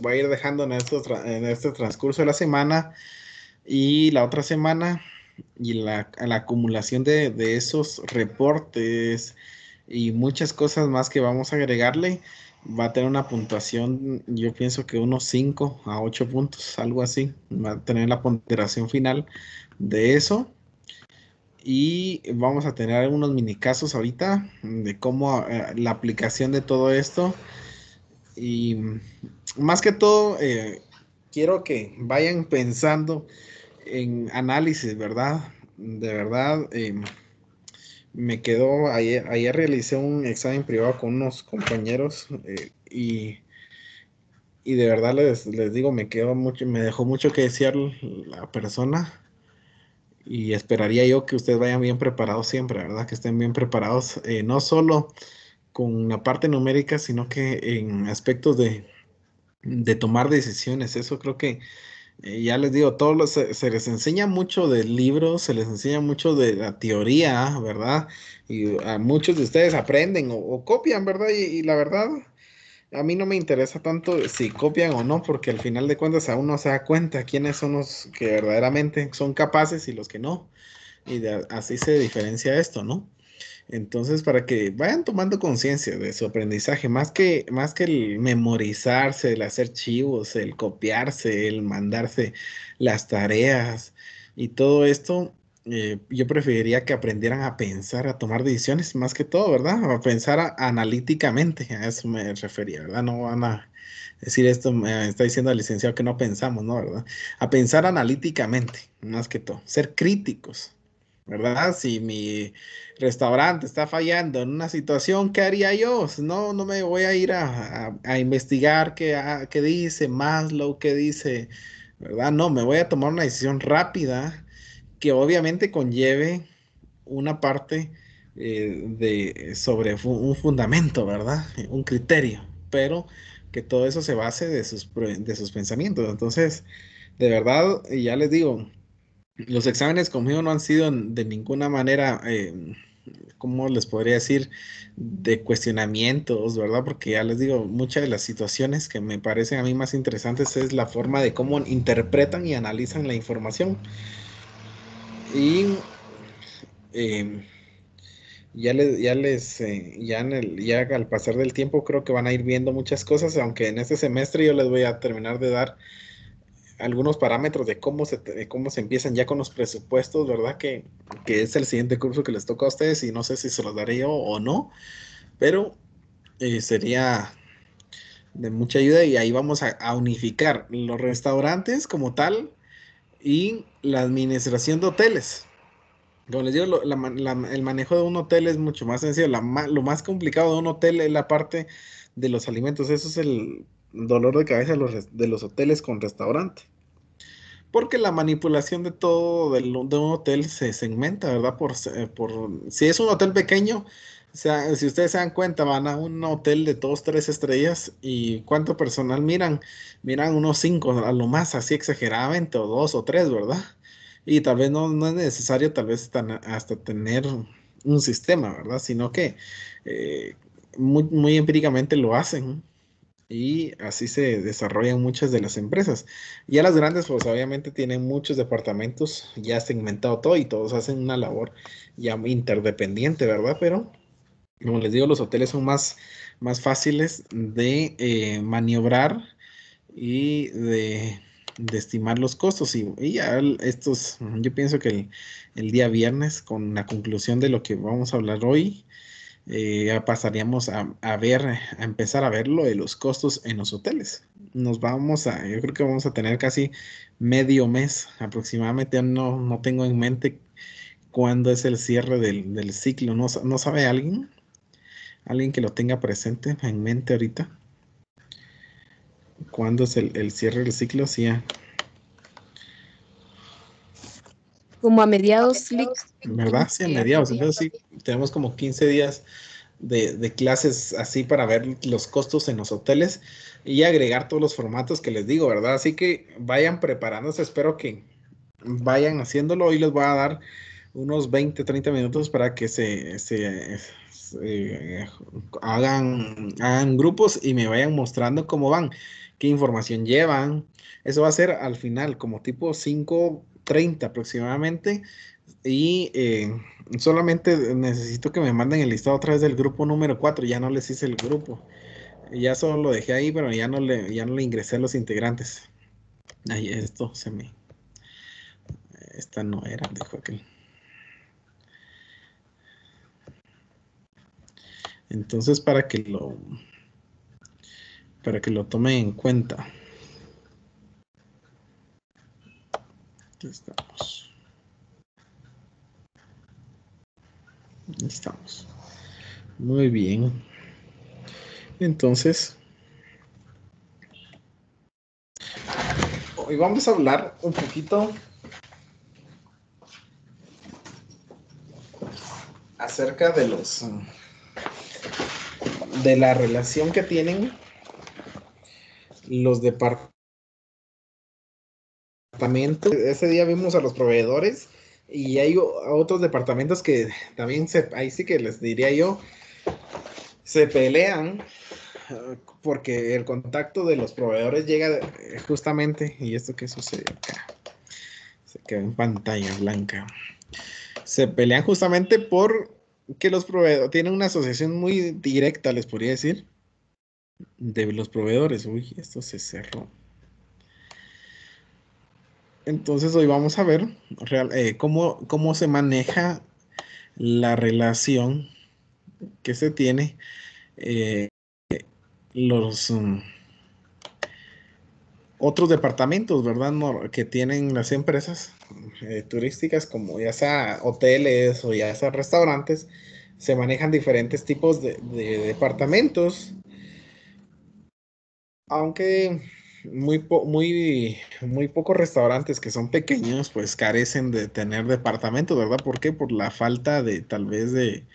voy a ir dejando en este transcurso de la semana y la otra semana y la acumulación de esos reportes y muchas cosas más que vamos a agregarle, va a tener una puntuación, yo pienso que unos 5 a 8 puntos, algo así. Va a tener la ponderación final de eso. Y vamos a tener algunos mini casos ahorita de cómo la aplicación de todo esto. Y más que todo, quiero que vayan pensando en análisis, ¿verdad? De verdad, me quedó, ayer realicé un examen privado con unos compañeros y de verdad les digo, me quedó mucho, me dejó mucho que desear la persona y esperaría yo que ustedes vayan bien preparados siempre, ¿verdad? Que estén bien preparados, no solo con la parte numérica, sino que en aspectos de tomar decisiones. Eso creo que ya les digo, se les enseña mucho del libro, se les enseña mucho de la teoría, ¿verdad? Y a muchos de ustedes aprenden o copian, ¿verdad? Y la verdad, a mí no me interesa tanto si copian o no, porque al final de cuentas a uno se da cuenta quiénes son los que verdaderamente son capaces y los que no. Así se diferencia esto, ¿no? Entonces, para que vayan tomando conciencia de su aprendizaje, más que el memorizarse, el hacer chivos, el copiarse, el mandarse las tareas y todo esto, yo preferiría que aprendieran a pensar, a tomar decisiones, más que todo, ¿verdad? A pensar analíticamente, a eso me refería, ¿verdad? No van a decir esto, me está diciendo el licenciado que no pensamos, ¿no? ¿Verdad? A pensar analíticamente, más que todo, ser críticos. ¿Verdad? Si mi restaurante está fallando en una situación, ¿qué haría yo? No, no me voy a ir a investigar qué dice Maslow, qué dice, ¿verdad? No, me voy a tomar una decisión rápida que obviamente conlleve una parte un fundamento, ¿verdad? Un criterio, pero que todo eso se base de sus pensamientos. Entonces, de verdad, ya les digo, los exámenes conmigo no han sido de ninguna manera, ¿cómo les podría decir? De cuestionamientos, ¿verdad? Porque ya les digo, muchas de las situaciones que me parecen a mí más interesantes es la forma de cómo interpretan y analizan la información. Y eh, ya al pasar del tiempo creo que van a ir viendo muchas cosas, aunque en este semestre yo les voy a terminar de dar algunos parámetros de cómo se empiezan ya con los presupuestos, ¿verdad? Que es el siguiente curso que les toca a ustedes y no sé si se los daré yo o no, pero sería de mucha ayuda y ahí vamos a unificar los restaurantes como tal y la administración de hoteles. Como les digo, el manejo de un hotel es mucho más sencillo. Lo más complicado de un hotel es la parte de los alimentos. Eso es el dolor de cabeza de los hoteles con restaurante. Porque la manipulación de todo de un hotel se segmenta, ¿verdad? Si es un hotel pequeño, o sea, si ustedes se dan cuenta, van a un hotel de 2, 3 estrellas y ¿cuánto personal miran? Miran unos 5, a lo más, así exageradamente, o 2 o 3, ¿verdad? Y tal vez no es necesario, tal vez hasta tener un sistema, ¿verdad? Sino que eh, muy empíricamente lo hacen y así se desarrollan muchas de las empresas. Ya las grandes, pues obviamente tienen muchos departamentos ya segmentado todo y todos hacen una labor ya interdependiente, ¿verdad? Pero como les digo, los hoteles son más fáciles de maniobrar y de estimar los costos. Y ya yo pienso que el día viernes, con la conclusión de lo que vamos a hablar hoy, ya pasaríamos a empezar a ver lo de los costos en los hoteles. Yo creo que vamos a tener casi medio mes aproximadamente. No tengo en mente cuándo es el cierre del ciclo. ¿No sabe alguien? ¿Alguien que lo tenga presente en mente ahorita? ¿Cuándo es el cierre del ciclo? Sí, Como a mediados, Lick. ¿verdad? Sí, a mediados. Entonces sí, tenemos como 15 días de clases así para ver los costos en los hoteles y agregar todos los formatos que les digo, ¿verdad? Así que vayan preparándose, espero que vayan haciéndolo. Hoy les voy a dar unos 20, 30 minutos para que hagan grupos y me vayan mostrando cómo van, qué información llevan. Eso va a ser al final, como tipo 5:30 aproximadamente. Y solamente necesito que me manden el listado otra vez del grupo número 4. Ya no les hice el grupo. Ya solo lo dejé ahí, pero ya no le ingresé a los integrantes. Ahí esto se me... Esta no era, dijo aquel. Entonces, para que lo tomen en cuenta. Aquí estamos. Ahí estamos. Muy bien. Entonces, hoy vamos a hablar un poquito acerca de la relación que tienen los departamentos. Ese día vimos a los proveedores y hay otros departamentos que también ahí sí que les diría yo, se pelean porque el contacto de los proveedores llega justamente, y esto que sucede acá, se quedó en pantalla blanca. Se pelean justamente por que los proveedores tienen una asociación muy directa, les podría decir, de los proveedores. Uy, esto se cerró. Entonces hoy vamos a ver cómo se maneja la relación que se tiene eh, los otros departamentos, ¿verdad? Que tienen las empresas turísticas, como ya sea hoteles o ya sea restaurantes, se manejan diferentes tipos de departamentos, aunque muy pocos restaurantes que son pequeños, pues carecen de tener departamentos, ¿verdad? ¿Por qué? Por la falta de tal vez de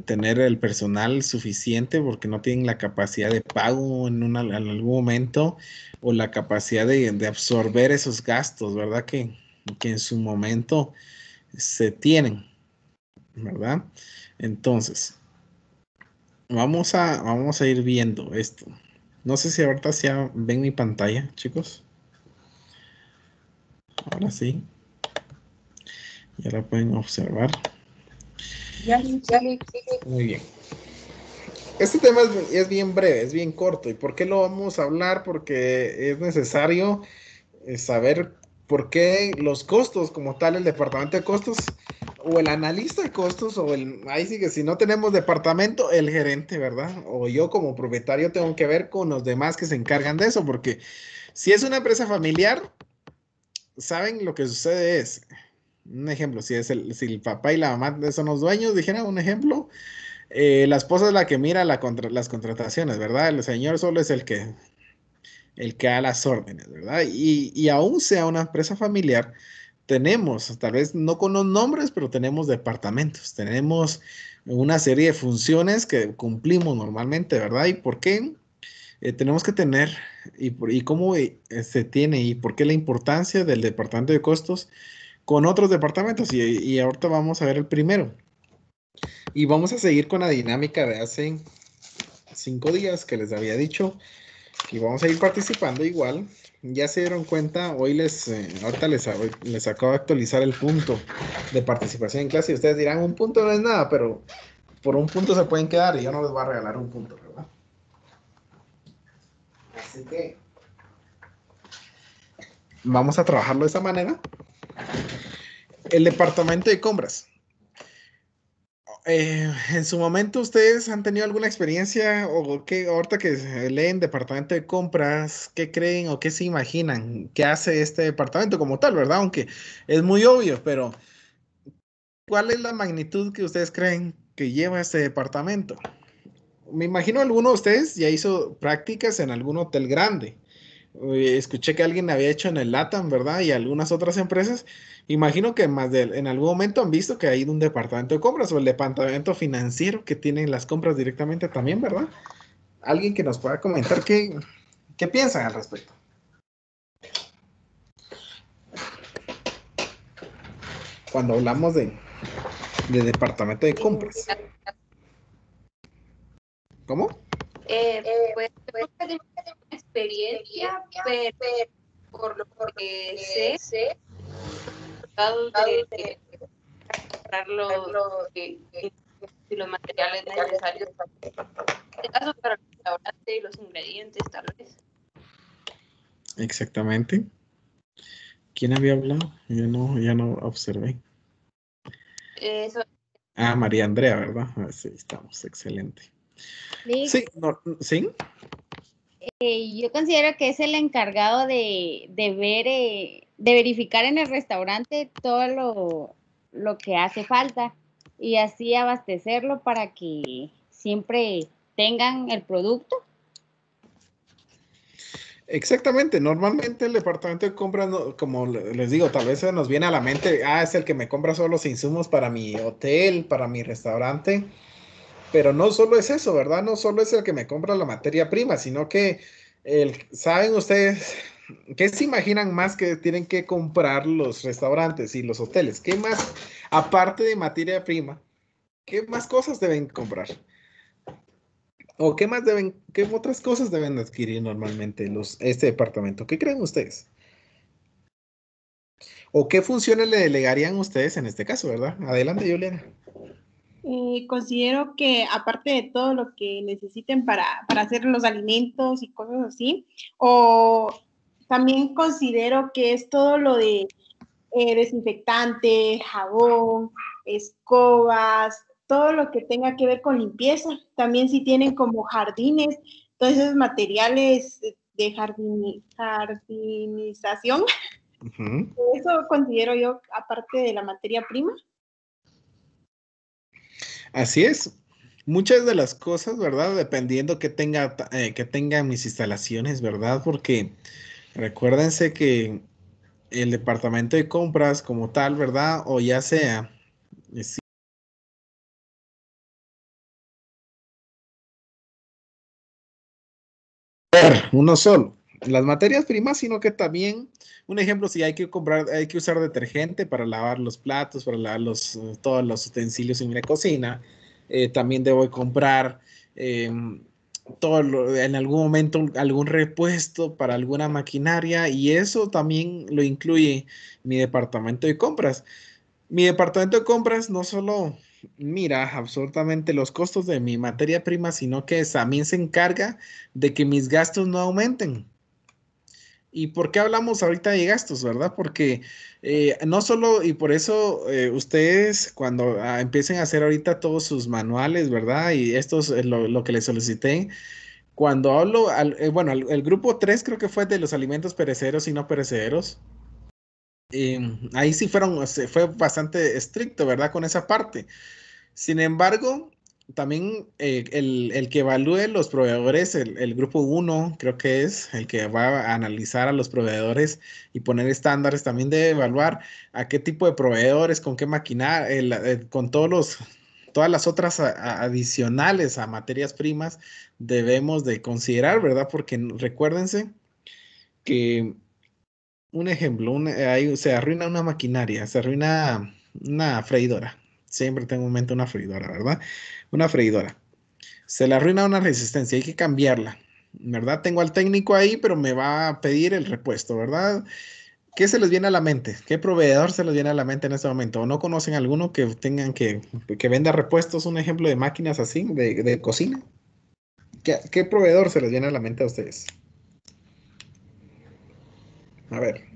tener el personal suficiente porque no tienen la capacidad de pago en algún momento o la capacidad de absorber esos gastos, ¿verdad? Que en su momento se tienen, ¿verdad? Entonces, vamos a ir viendo esto. No sé si ahorita ya ven mi pantalla, chicos. Ahora sí, ya la pueden observar. Ya, sí. Muy bien. Este tema es bien breve, es bien corto. ¿Y por qué lo vamos a hablar? Porque es necesario saber por qué los costos, como tal, el departamento de costos o el analista de costos ahí sí que si no tenemos departamento, el gerente, ¿verdad? O yo como propietario tengo que ver con los demás que se encargan de eso, porque si es una empresa familiar, saben lo que sucede es, un ejemplo, si el papá y la mamá son los dueños, dijera un ejemplo, la esposa es la que mira las contrataciones, ¿verdad? El señor solo es el que da las órdenes, ¿verdad? Y aún sea una empresa familiar, tenemos, tal vez no con los nombres, pero tenemos departamentos, tenemos una serie de funciones que cumplimos normalmente, ¿verdad? ¿Y por qué? Tenemos que tener, y cómo se tiene, y por qué la importancia del departamento de costos con otros departamentos. Y ahorita vamos a ver el primero. Y vamos a seguir con la dinámica de hace 5 días que les había dicho. Y vamos a ir participando igual. Ya se dieron cuenta, ahorita les acabo de actualizar el punto de participación en clase y ustedes dirán, un punto no es nada, pero por un punto se pueden quedar y yo no les voy a regalar un punto, ¿verdad? Así que vamos a trabajarlo de esa manera. El departamento de compras. En su momento, ¿ustedes han tenido alguna experiencia o qué, ahorita que leen departamento de compras, qué creen o qué se imaginan que hace este departamento como tal, ¿verdad? Aunque es muy obvio, pero ¿cuál es la magnitud que ustedes creen que lleva este departamento? Me imagino alguno de ustedes ya hizo prácticas en algún hotel grande. Escuché que alguien había hecho en el LATAM, ¿verdad? Y algunas otras empresas. Imagino que en algún momento han visto que hay un departamento de compras o el departamento financiero que tienen las compras directamente también, ¿verdad? Alguien que nos pueda comentar qué piensan al respecto. Cuando hablamos de departamento de compras. ¿Cómo? Pues nunca he tenido experiencia, pero por lo que sé, tratado de comprar los materiales necesarios, en este caso para el restaurante y los ingredientes, tal vez. Exactamente. ¿Quién había hablado? Ya no observé. Eso. Ah, María Andrea, ¿verdad? Ah, sí, estamos, excelente. Lick, Sí, no, ¿sí? yo considero que es el encargado de ver, de verificar en el restaurante todo lo que hace falta y así abastecerlo para que siempre tengan el producto. Exactamente, normalmente el departamento de compras, como les digo, tal vez se nos viene a la mente, es el que me compra solo los insumos para mi hotel, para mi restaurante, pero no solo es eso, ¿verdad? No solo es el que me compra la materia prima, sino que ¿saben ustedes qué se imaginan más que tienen que comprar los restaurantes y los hoteles? ¿Qué más, aparte de materia prima, qué más cosas deben comprar? ¿O qué otras cosas deben adquirir normalmente este departamento? ¿Qué creen ustedes? ¿O qué funciones le delegarían ustedes en este caso, verdad? Adelante, Juliana. Considero que aparte de todo lo que necesiten para hacer los alimentos y cosas así, o también considero que es todo lo de desinfectante, jabón, escobas, todo lo que tenga que ver con limpieza. También si tienen como jardines, todos esos materiales de jardinización, Ujú. eso considero yo aparte de la materia prima. Así es. Muchas de las cosas, ¿verdad? Dependiendo que tengan mis instalaciones, ¿verdad? Porque recuérdense que el departamento de compras como tal, ¿verdad? O ya sea, sí, uno solo. Las materias primas, sino que también, un ejemplo, si hay que comprar, hay que usar detergente para lavar los platos, para lavar todos los utensilios en la cocina. También debo comprar eh, en algún momento algún repuesto para alguna maquinaria y eso también lo incluye mi departamento de compras. Mi departamento de compras no solo mira absolutamente los costos de mi materia prima, sino que también se encarga de que mis gastos no aumenten. ¿Y por qué hablamos ahorita de gastos, verdad? Porque no solo, y por eso ustedes cuando empiecen a hacer ahorita todos sus manuales, ¿verdad? Y esto es lo que les solicité. Cuando hablo, bueno, el grupo 3 creo que fue de los alimentos perecederos y no perecederos. Ahí sí fue bastante estricto, ¿verdad? Con esa parte. Sin embargo, también el que evalúe los proveedores, el grupo uno creo que es el que va a analizar a los proveedores y poner estándares, también debe evaluar a qué tipo de proveedores, con qué maquinar, con todas las otras adicionales a materias primas debemos de considerar, ¿verdad? Porque recuérdense que un ejemplo, ahí se arruina una maquinaria, se arruina una freidora. Siempre tengo en mente una freidora, ¿verdad? Una freidora. Se le arruina una resistencia, hay que cambiarla, ¿verdad? Tengo al técnico ahí, pero me va a pedir el repuesto, ¿verdad? ¿Qué se les viene a la mente? ¿Qué proveedor se les viene a la mente en este momento? ¿O no conocen alguno que tengan que venda repuestos? Un ejemplo de máquinas así, de cocina. ¿Qué proveedor se les viene a la mente a ustedes? A ver.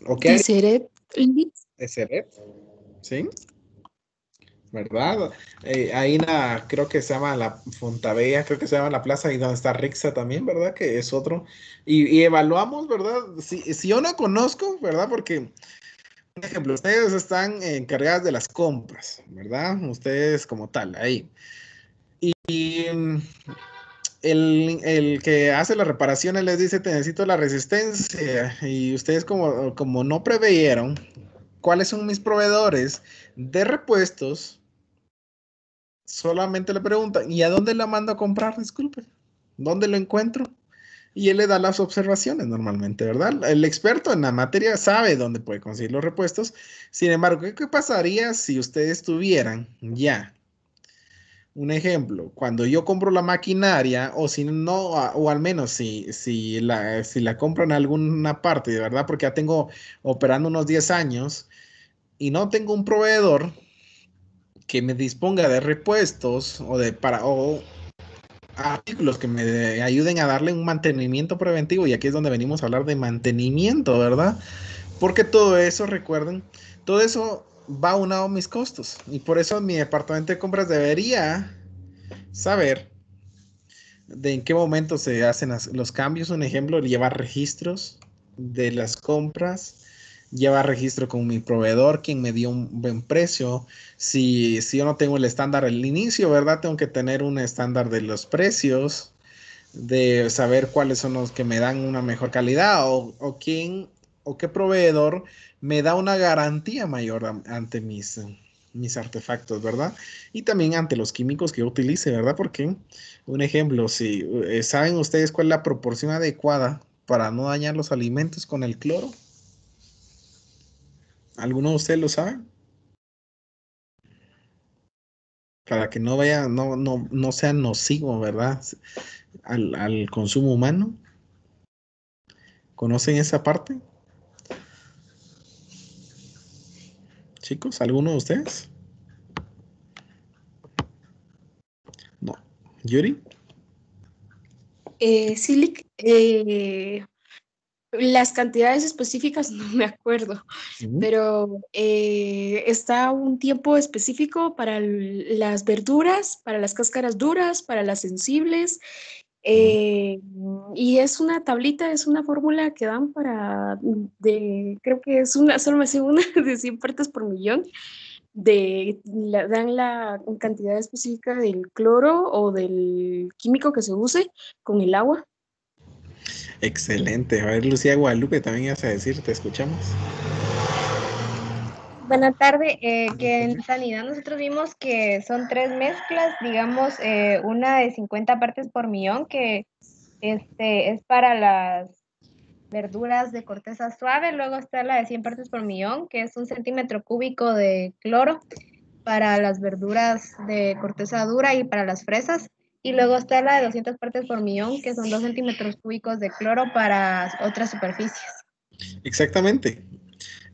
¿O qué haría Deseret, Seret? ¿Sí? ¿Verdad? Ahí creo que se llama la Fontabella, creo que se llama la plaza y donde está Rixa también, ¿verdad? Que es otro. Y evaluamos, ¿verdad? Si yo no conozco, ¿verdad? Porque, por ejemplo, ustedes están encargadas de las compras, ¿verdad? Ustedes como tal, ahí. Y el que hace las reparaciones les dice, te necesito la resistencia. Y ustedes como no preveyeron cuáles son mis proveedores de repuestos, solamente le preguntan, ¿y a dónde la mando a comprar? Disculpe, ¿dónde lo encuentro? y él le da las observaciones normalmente, ¿verdad? El experto en la materia sabe dónde puede conseguir los repuestos. Sin embargo, ¿qué pasaría si ustedes tuvieran ya un ejemplo? Cuando yo compro la maquinaria, o si no, o al menos si la compro en alguna parte, de verdad, porque ya tengo operando unos 10 años y no tengo un proveedor que me disponga de repuestos o artículos que me ayuden a darle un mantenimiento preventivo, y aquí es donde venimos a hablar de mantenimiento, ¿verdad? Porque todo eso, recuerden, todo eso va aunado a mis costos, y por eso mi departamento de compras debería saber de en qué momento se hacen los cambios. Un ejemplo, llevar registros de las compras, llevar registro con mi proveedor, quien me dio un buen precio. Si yo no tengo el estándar al inicio, ¿verdad? Tengo que tener un estándar de los precios, de saber cuáles son los que me dan una mejor calidad, o quién o qué proveedor me da una garantía mayor ante mis artefactos, ¿verdad? Y también ante los químicos que yo utilice, ¿verdad? Porque, un ejemplo, si saben ustedes cuál es la proporción adecuada para no dañar los alimentos con el cloro, ¿alguno de ustedes lo sabe? Para que no vaya, no sea nocivo, ¿verdad? Al consumo humano. ¿Conocen esa parte? Chicos, ¿alguno de ustedes? No. ¿Yuri? Silic, las cantidades específicas no me acuerdo, Ujú. pero está un tiempo específico para las verduras, para las cáscaras duras, para las sensibles, eh, y es una tablita, es una fórmula que dan creo que es solo me sé una de 100 partes por millón, dan la cantidad específica del cloro o del químico que se use con el agua. Excelente. A ver, Lucía Guadalupe, también ibas a decir, te escuchamos. Buenas tardes, que en sanidad nosotros vimos que son 3 mezclas, digamos, una de 50 partes por millón, que es para las verduras de corteza suave, luego está la de 100 partes por millón, que es 1 centímetro cúbico de cloro para las verduras de corteza dura y para las fresas, y luego está la de 200 partes por millón, que son 2 centímetros cúbicos de cloro para otras superficies. Exactamente.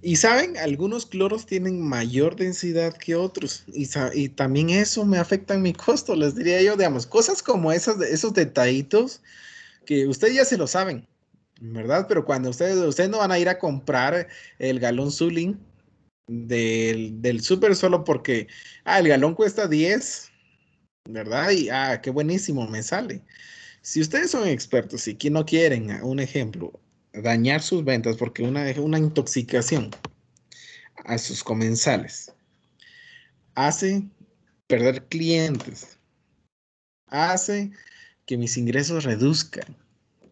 Y saben, algunos cloros tienen mayor densidad que otros, y también eso me afecta en mi costo, les diría yo, digamos, cosas como esos detallitos que ustedes ya se lo saben, ¿verdad? Pero cuando ustedes no van a ir a comprar el galón Zulin del súper solo porque, el galón cuesta 10, ¿verdad? Y, qué buenísimo me sale. Si ustedes son expertos y que no quieren, un ejemplo, dañar sus ventas porque una intoxicación a sus comensales hace perder clientes, hace que mis ingresos reduzcan,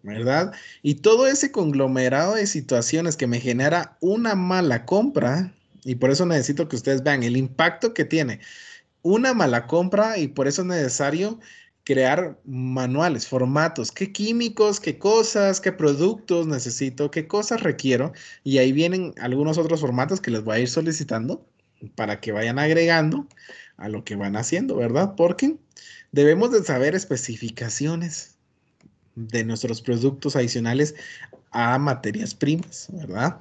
¿verdad? Y todo ese conglomerado de situaciones que me genera una mala compra, y por eso necesito que ustedes vean el impacto que tiene una mala compra, y por eso es necesario crear manuales, formatos, qué químicos, qué cosas, qué productos necesito, qué cosas requiero, y ahí vienen algunos otros formatos que les voy a ir solicitando para que vayan agregando a lo que van haciendo, ¿verdad? Porque debemos de saber especificaciones de nuestros productos adicionales a materias primas, ¿verdad?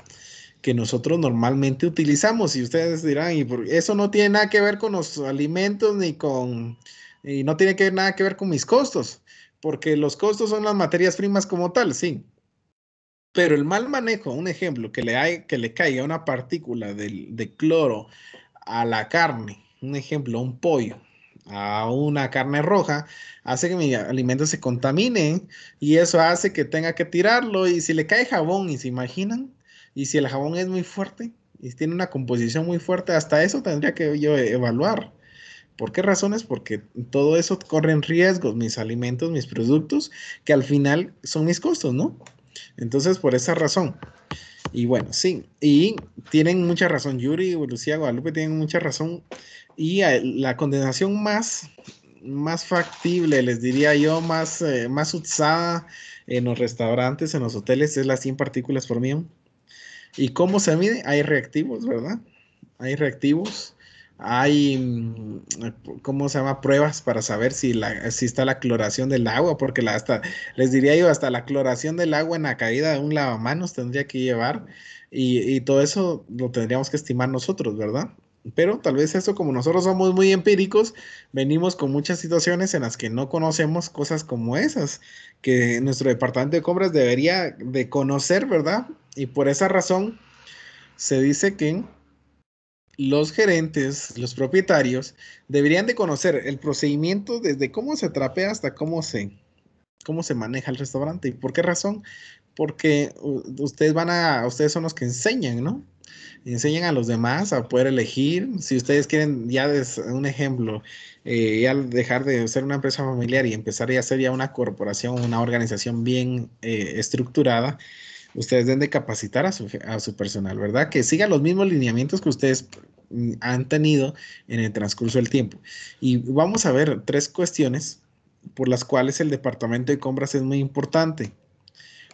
Que nosotros normalmente utilizamos, y ustedes dirán, eso no tiene nada que ver con los alimentos y no tiene nada que ver con mis costos, porque los costos son las materias primas como tal, sí. Pero el mal manejo, un ejemplo, que le caiga una partícula de cloro a la carne, un ejemplo, a un pollo, a una carne roja, hace que mi alimento se contamine, y eso hace que tenga que tirarlo. Y si le cae jabón, y se imaginan, y si el jabón es muy fuerte y tiene una composición muy fuerte, hasta eso tendría que yo evaluar. ¿Por qué razones? Porque todo eso corre en riesgos, mis alimentos, mis productos, que al final son mis costos, ¿no? Entonces, por esa razón. Y bueno, sí, y tienen mucha razón, Yuri y Lucía Guadalupe tienen mucha razón. Y la condenación más factible, les diría yo, más usada, en los restaurantes, en los hoteles, es las 100 partículas por millón. ¿Y cómo se mide? Hay reactivos, ¿verdad? Hay reactivos, hay, ¿cómo se llama? Pruebas para saber si está la cloración del agua, porque les diría yo, hasta la cloración del agua en la caída de un lavamanos tendría que llevar, y todo eso lo tendríamos que estimar nosotros, ¿verdad? Pero tal vez eso, como nosotros somos muy empíricos, venimos con muchas situaciones en las que no conocemos cosas como esas, que nuestro departamento de compras debería de conocer, ¿verdad? Y por esa razón se dice que los gerentes, los propietarios, deberían de conocer el procedimiento desde cómo se trapea hasta cómo se maneja el restaurante. ¿Y por qué razón? Porque ustedes son los que enseñan, ¿no? Enseñan a los demás a poder elegir. Si ustedes quieren, un ejemplo, ya dejar de ser una empresa familiar y empezar a ser ya una corporación, una organización bien estructurada, ustedes deben de capacitar a su personal, ¿verdad? Que siga los mismos lineamientos que ustedes han tenido en el transcurso del tiempo. Y vamos a ver 3 cuestiones por las cuales el departamento de compras es muy importante.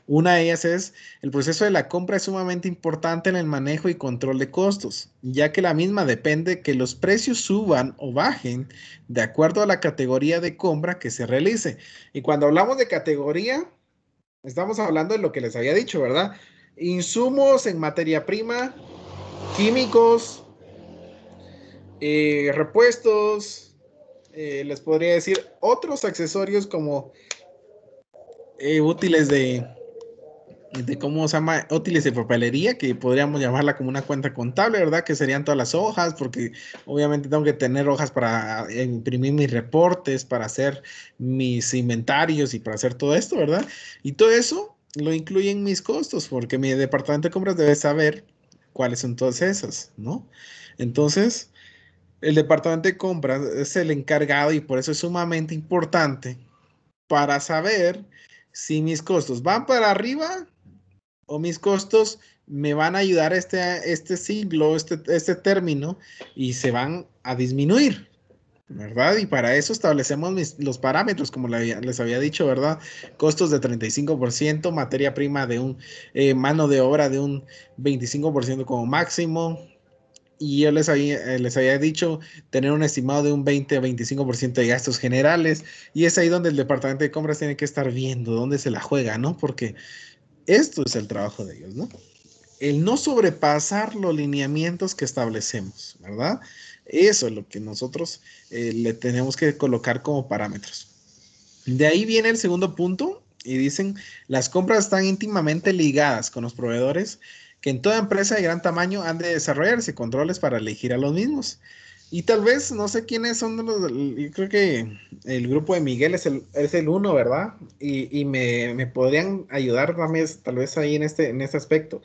Una de ellas es, el proceso de la compra es sumamente importante en el manejo y control de costos, ya que la misma depende que los precios suban o bajen de acuerdo a la categoría de compra que se realice. Y cuando hablamos de categoría, estamos hablando de lo que les había dicho, ¿verdad? Insumos en materia prima, químicos, repuestos, les podría decir otros accesorios como útiles de cómo se llama, útiles de papelería, que podríamos llamarla como una cuenta contable, ¿verdad? Que serían todas las hojas, porque obviamente tengo que tener hojas para imprimir mis reportes, para hacer mis inventarios y para hacer todo esto, ¿verdad? Y todo eso lo incluyen mis costos, porque mi departamento de compras debe saber cuáles son todas esas, ¿no? Entonces, el departamento de compras es el encargado y por eso es sumamente importante para saber si mis costos van para arriba o mis costos me van a ayudar este siglo, este término, y se van a disminuir, ¿verdad? Y para eso establecemos los parámetros, como les había dicho, ¿verdad? Costos de 35%, materia prima de mano de obra de un 25% como máximo. Y yo les había dicho tener un estimado de un 20-25% de gastos generales. Y es ahí donde el departamento de compras tiene que estar viendo dónde se la juega, ¿no? Porque esto es el trabajo de ellos, ¿no? El no sobrepasar los lineamientos que establecemos, ¿verdad? Eso es lo que nosotros le tenemos que colocar como parámetros. De ahí viene el segundo punto y dicen, las compras están íntimamente ligadas con los proveedores que en toda empresa de gran tamaño han de desarrollarse controles para elegir a los mismos. Y tal vez, no sé quiénes son yo creo que el grupo de Miguel es el uno, ¿verdad? Y me podrían ayudar también, tal vez ahí en este aspecto.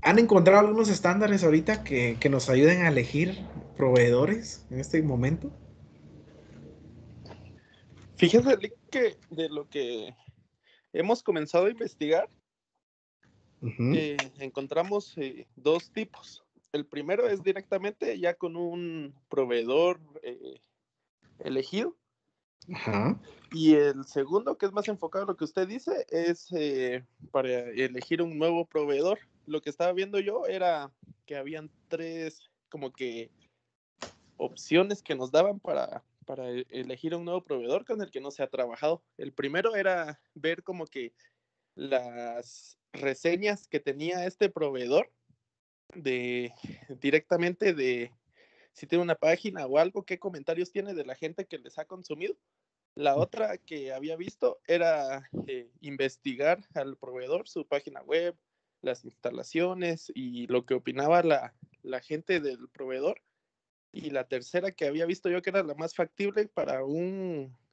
¿Han encontrado algunos estándares ahorita que nos ayuden a elegir proveedores en este momento? Fíjense, Lick, que de lo que hemos comenzado a investigar, encontramos 2 tipos. El primero es directamente ya con un proveedor elegido. Ajá. Y el segundo, que es más enfocado a lo que usted dice, es para elegir un nuevo proveedor. Lo que estaba viendo yo era que habían 3 como que opciones que nos daban para elegir un nuevo proveedor con el que no se ha trabajado. El primero era ver como que las reseñas que tenía este proveedor directamente de si tiene una página o algo, qué comentarios tiene de la gente que les ha consumido. La otra que había visto era investigar al proveedor, su página web, las instalaciones y lo que opinaba la gente del proveedor. Y la tercera que había visto yo que era la más factible para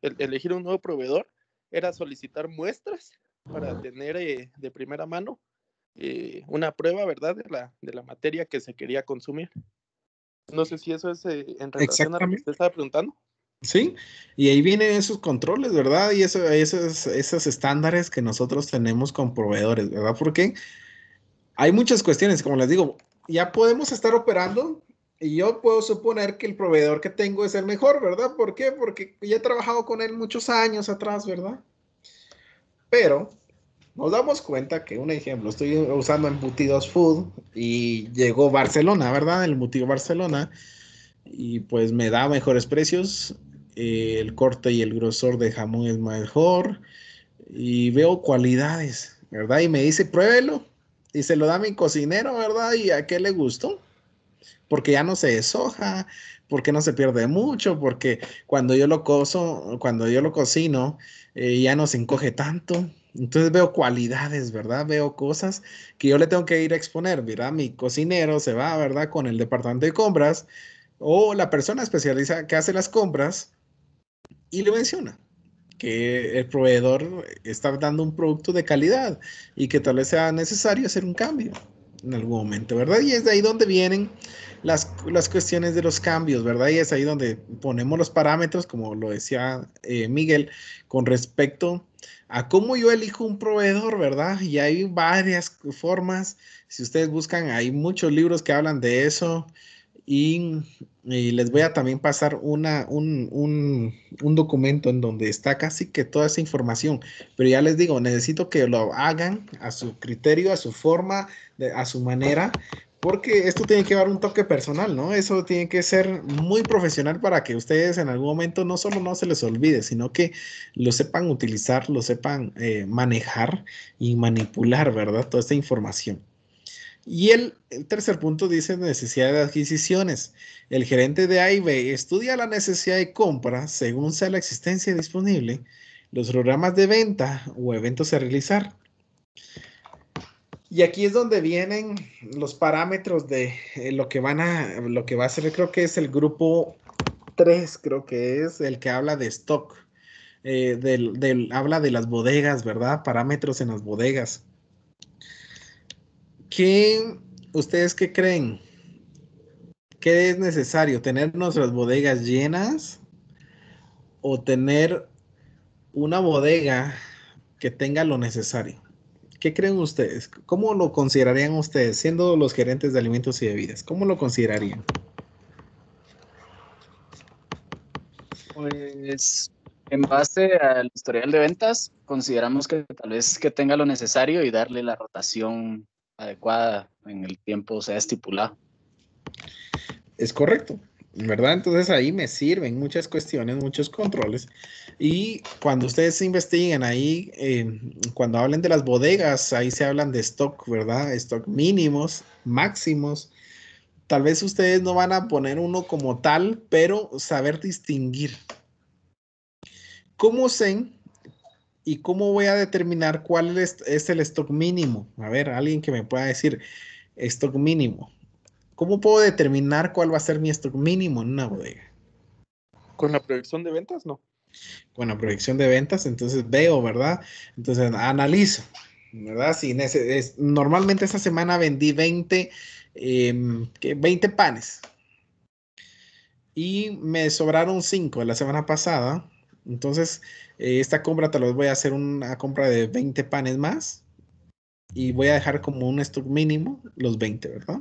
elegir un nuevo proveedor era solicitar muestras para tener de primera mano una prueba, ¿verdad? De la materia que se quería consumir. No sé si eso es en relación a lo que usted estaba preguntando. Sí, y ahí vienen esos controles, ¿verdad? Y esos estándares que nosotros tenemos con proveedores, ¿verdad? Porque hay muchas cuestiones, como les digo, ya podemos estar operando y yo puedo suponer que el proveedor que tengo es el mejor, ¿verdad? ¿Por qué? Porque ya he trabajado con él muchos años atrás, ¿verdad? Pero nos damos cuenta que, un ejemplo, estoy usando Embutidos Food y llegó Barcelona, ¿verdad? El embutido Barcelona, y pues me da mejores precios, el corte y el grosor de jamón es mejor, y veo cualidades, ¿verdad? Y me dice, pruébelo, y se lo da a mi cocinero, ¿verdad? ¿Y a qué le gustó? Porque ya no se deshoja, porque no se pierde mucho, porque cuando yo lo cocino, ya no se encoge tanto. Entonces veo cualidades, ¿verdad? Veo cosas que yo le tengo que ir a exponer, ¿verdad? Mi cocinero se va, ¿verdad? Con el departamento de compras o la persona especializada que hace las compras y le menciona que el proveedor está dando un producto de calidad y que tal vez sea necesario hacer un cambio en algún momento, ¿verdad? Y es de ahí donde vienen las cuestiones de los cambios, ¿verdad? Y es ahí donde ponemos los parámetros, como lo decía Miguel, con respecto a cómo yo elijo un proveedor, ¿verdad? Y hay varias formas. Si ustedes buscan, hay muchos libros que hablan de eso. Y, y les voy a también pasar un documento en donde está casi que toda esa información. Pero ya les digo, necesito que lo hagan a su criterio, a su forma, a su manera, porque esto tiene que llevar un toque personal, ¿no? Eso tiene que ser muy profesional para que ustedes en algún momento no solo no se les olvide, sino que lo sepan utilizar, lo sepan manejar y manipular, ¿verdad? Toda esta información. Y el tercer punto dice necesidad de adquisiciones. El gerente de A y B estudia la necesidad de compra según sea la existencia disponible, los programas de venta o eventos a realizar. Y aquí es donde vienen los parámetros de lo que va a ser, creo que es el grupo 3, creo que es el que habla de stock, habla de las bodegas, ¿verdad? Parámetros en las bodegas. ¿Ustedes qué creen? ¿Qué es necesario? ¿Tener nuestras bodegas llenas o tener una bodega que tenga lo necesario? ¿Qué creen ustedes? ¿Cómo lo considerarían ustedes, siendo los gerentes de alimentos y bebidas? ¿Cómo lo considerarían? Pues en base al historial de ventas, consideramos que tal vez que tenga lo necesario y darle la rotación adecuada en el tiempo sea estipulado. Es correcto, ¿verdad? Entonces ahí me sirven muchas cuestiones, muchos controles. Y cuando ustedes investiguen ahí, cuando hablen de las bodegas, ahí se hablan de stock, ¿verdad? Stock mínimos, máximos. Tal vez ustedes no van a poner uno como tal, pero saber distinguir. ¿Cómo sé y cómo voy a determinar cuál es el stock mínimo? A ver, alguien que me pueda decir stock mínimo. ¿Cómo puedo determinar cuál va a ser mi stock mínimo en una bodega? ¿Con la proyección de ventas? No. Con la proyección de ventas, entonces veo, ¿verdad? Entonces analizo, ¿verdad? Si normalmente esta semana vendí 20 panes y me sobraron 5 la semana pasada. Entonces, esta compra tal vez voy a hacer una compra de 20 panes más y voy a dejar como un stock mínimo los 20, ¿verdad?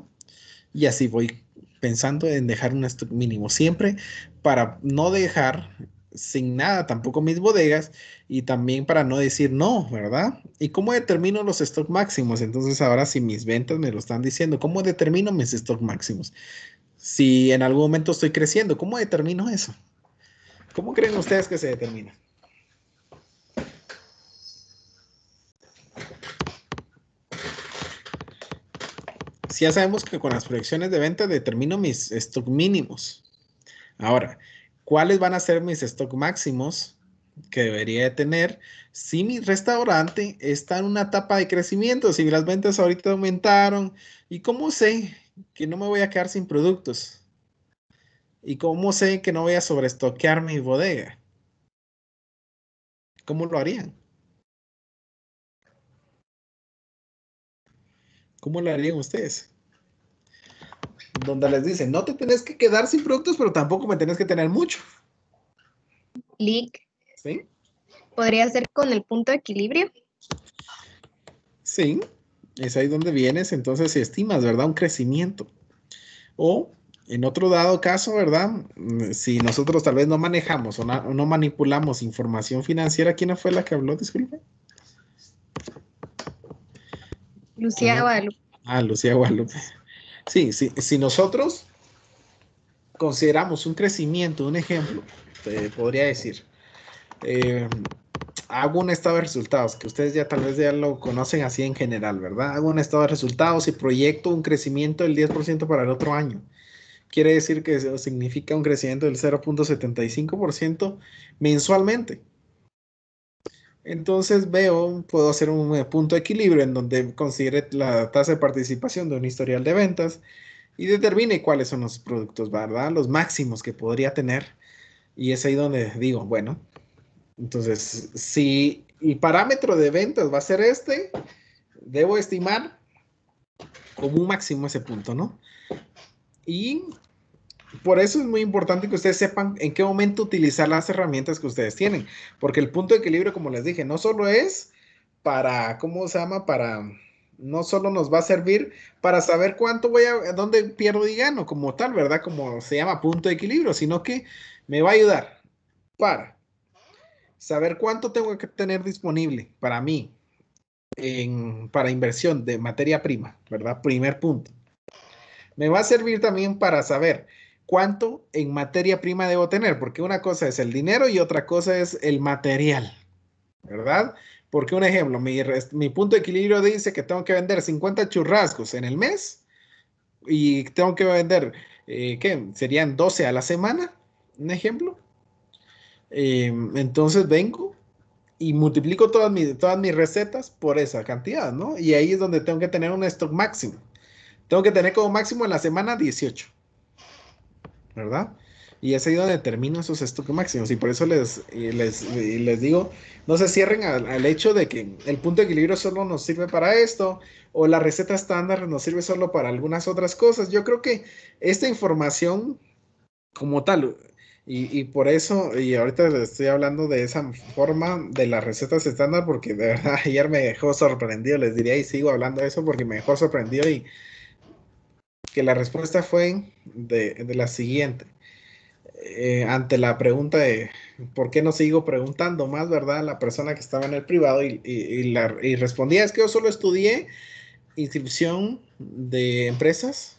Y así voy pensando en dejar un stock mínimo siempre para no dejar sin nada tampoco mis bodegas y también para no decir no, ¿verdad? ¿Y cómo determino los stock máximos? Entonces ahora si mis ventas me lo están diciendo, ¿cómo determino mis stock máximos? Si en algún momento estoy creciendo, ¿cómo determino eso? ¿Cómo creen ustedes que se determina? Si ya sabemos que con las proyecciones de venta determino mis stock mínimos. Ahora, ¿cuáles van a ser mis stock máximos que debería de tener si mi restaurante está en una etapa de crecimiento? Si las ventas ahorita aumentaron, ¿y cómo sé que no me voy a quedar sin productos? ¿Y cómo sé que no voy a sobreestoquear mi bodega? ¿Cómo lo harían? ¿Cómo lo harían ustedes? Donde les dicen, no te tenés que quedar sin productos, pero tampoco me tenés que tener mucho. Lick, ¿Sí? podría ser con el punto de equilibrio. Sí, es ahí donde vienes, entonces si estimas, ¿verdad? Un crecimiento. O en otro dado caso, ¿verdad? Si nosotros tal vez no manejamos o no manipulamos información financiera, ¿quién fue la que habló? Disculpe. Lucía Ajá. Guadalupe. Ah, Lucía Guadalupe. Sí, sí, si nosotros consideramos un crecimiento, un ejemplo, te podría decir, eh, hago un estado de resultados, que ustedes ya tal vez ya lo conocen así en general, ¿verdad? Hago un estado de resultados y proyecto un crecimiento del 10% para el otro año. Quiere decir que eso significa un crecimiento del 0.75% mensualmente. Entonces puedo hacer un punto de equilibrio en donde considere la tasa de participación de un historial de ventas y determine cuáles son los productos, ¿verdad? Los máximos que podría tener. Y es ahí donde digo, bueno, entonces si el parámetro de ventas va a ser este, debo estimar como un máximo ese punto, ¿no? Y por eso es muy importante que ustedes sepan en qué momento utilizar las herramientas que ustedes tienen, porque el punto de equilibrio, como les dije, no solo es para, ¿cómo se llama? No solo nos va a servir para saber cuánto dónde pierdo y gano, como tal, ¿verdad? Como se llama punto de equilibrio, sino que me va a ayudar para saber cuánto tengo que tener disponible para mí para inversión de materia prima, ¿verdad? Primer punto. Me va a servir también para saber cuánto en materia prima debo tener, porque una cosa es el dinero y otra cosa es el material, ¿verdad? Porque un ejemplo, mi punto de equilibrio dice que tengo que vender 50 churrascos en el mes y tengo que vender, ¿qué? Serían 12 a la semana, un ejemplo. Entonces vengo y multiplico todas mis recetas por esa cantidad, ¿no? Y ahí es donde tengo que tener un stock máximo. Tengo que tener como máximo en la semana 18, ¿verdad? Y es ahí donde termino esos stock máximos. Y por eso les digo, no se cierren al hecho de que el punto de equilibrio solo nos sirve para esto, o la receta estándar nos sirve solo para algunas otras cosas. Yo creo que esta información como tal, y por eso, y ahorita les estoy hablando de esa forma de las recetas estándar, porque de verdad ayer me dejó sorprendido, les diría, y sigo hablando de eso porque me dejó sorprendido y que la respuesta fue de la siguiente. Ante la pregunta de por qué no sigo preguntando más, ¿verdad? La persona que estaba en el privado y respondía, es que yo solo estudié inscripción de empresas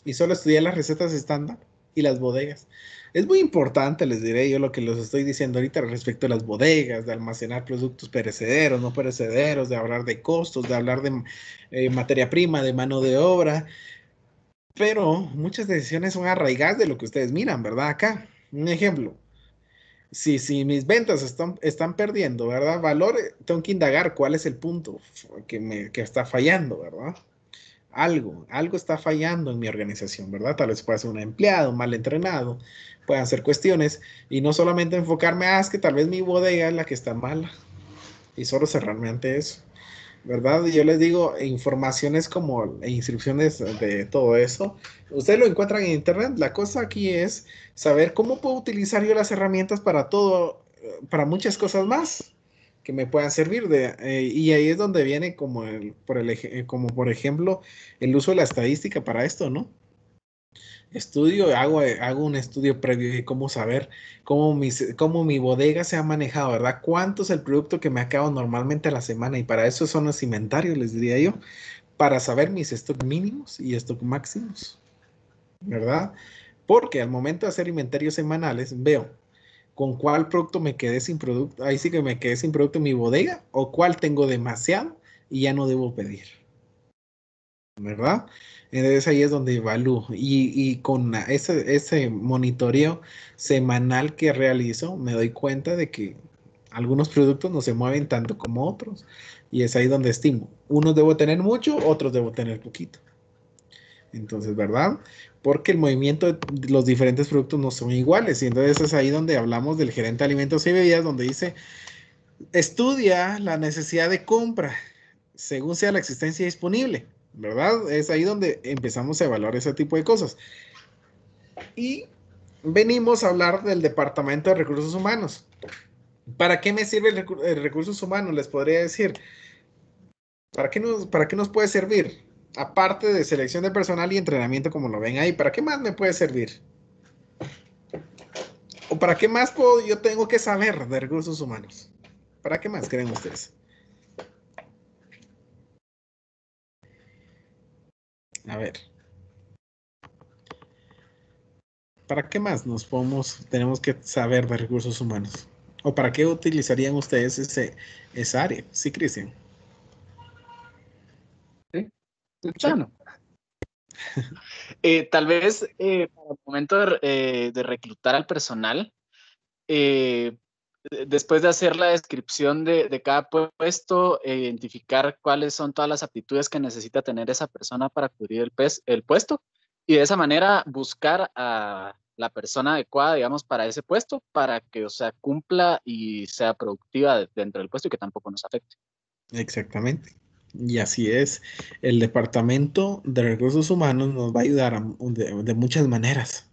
y solo estudié las recetas estándar y las bodegas. Es muy importante, les diré yo lo que les estoy diciendo ahorita respecto a las bodegas, de almacenar productos perecederos, no perecederos, de hablar de costos, de hablar de materia prima, de mano de obra, pero muchas decisiones son arraigadas de lo que ustedes miran, ¿verdad? Acá, un ejemplo. Si mis ventas están perdiendo, ¿verdad? Valor, tengo que indagar cuál es el punto que está fallando, ¿verdad? Algo está fallando en mi organización, ¿verdad? Tal vez pueda ser un empleado mal entrenado, puedan ser cuestiones, y no solamente enfocarme, es que tal vez mi bodega es la que está mala, y solo cerrarme ante eso, ¿verdad? Yo les digo, informaciones como instrucciones de todo eso, ustedes lo encuentran en internet. La cosa aquí es saber cómo puedo utilizar yo las herramientas para todo, para muchas cosas más que me puedan servir y ahí es donde viene como por ejemplo el uso de la estadística para esto, ¿no? Hago un estudio previo de cómo saber cómo mi bodega se ha manejado, ¿verdad? ¿Cuánto es el producto que me acabo normalmente a la semana? Y para eso son los inventarios, les diría yo, para saber mis stock mínimos y stock máximos, ¿verdad? Porque al momento de hacer inventarios semanales, veo con cuál producto me quedé sin producto, ahí sí que me quedé sin producto en mi bodega, o cuál tengo demasiado y ya no debo pedir, ¿verdad? Entonces ahí es donde evalúo y con ese monitoreo semanal que realizo, me doy cuenta de que algunos productos no se mueven tanto como otros y es ahí donde estimo. Unos debo tener mucho, otros debo tener poquito. Entonces, ¿verdad? Porque el movimiento de los diferentes productos no son iguales y entonces es ahí donde hablamos del gerente de alimentos y bebidas, donde dice, estudia la necesidad de compra según sea la existencia disponible, ¿verdad? Es ahí donde empezamos a evaluar ese tipo de cosas. Y venimos a hablar del Departamento de Recursos Humanos. ¿Para qué me sirve el recursos humanos? Les podría decir, ¿para qué nos puede servir? Aparte de selección de personal y entrenamiento, como lo ven ahí, ¿para qué más me puede servir? ¿O para qué más yo tengo que saber de recursos humanos? ¿Para qué más creen ustedes? A ver. ¿Para qué más tenemos que saber de recursos humanos? ¿O para qué utilizarían ustedes esa área? Sí, Cristian. Sí, escuchando. Tal vez para el momento de reclutar al personal, después de hacer la descripción de cada puesto, identificar cuáles son todas las aptitudes que necesita tener esa persona para cubrir el puesto, y de esa manera buscar a la persona adecuada, digamos, para ese puesto, para que, o sea, cumpla y sea productiva dentro del puesto y que tampoco nos afecte. Exactamente. Y así es. El Departamento de Recursos Humanos nos va a ayudar de muchas maneras,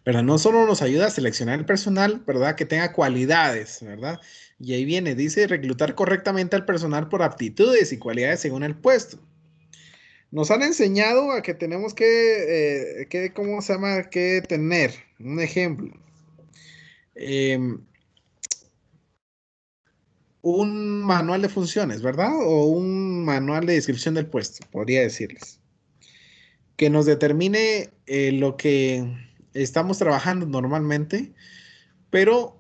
¿verdad? No solo nos ayuda a seleccionar el personal, ¿verdad? Que tenga cualidades, ¿verdad? Y ahí viene, dice, reclutar correctamente al personal por aptitudes y cualidades según el puesto. Nos han enseñado a que tenemos ¿cómo se llama? Que tener un ejemplo. Un manual de funciones, ¿verdad? O un manual de descripción del puesto, podría decirles. Que nos determine lo que estamos trabajando normalmente, pero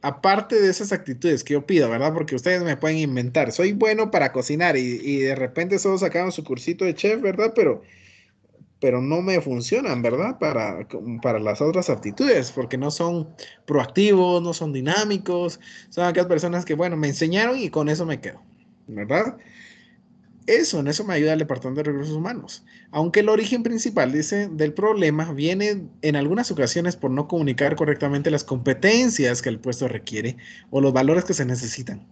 aparte de esas actitudes que yo pido, ¿verdad? Porque ustedes me pueden inventar, soy bueno para cocinar y de repente solo sacaron su cursito de chef, ¿verdad? Pero no me funcionan, ¿verdad? Para las otras aptitudes, porque no son proactivos, no son dinámicos, son aquellas personas que, bueno, me enseñaron y con eso me quedo, ¿verdad? En eso me ayuda el Departamento de Recursos Humanos. Aunque el origen principal, dice, del problema viene en algunas ocasiones por no comunicar correctamente las competencias que el puesto requiere o los valores que se necesitan.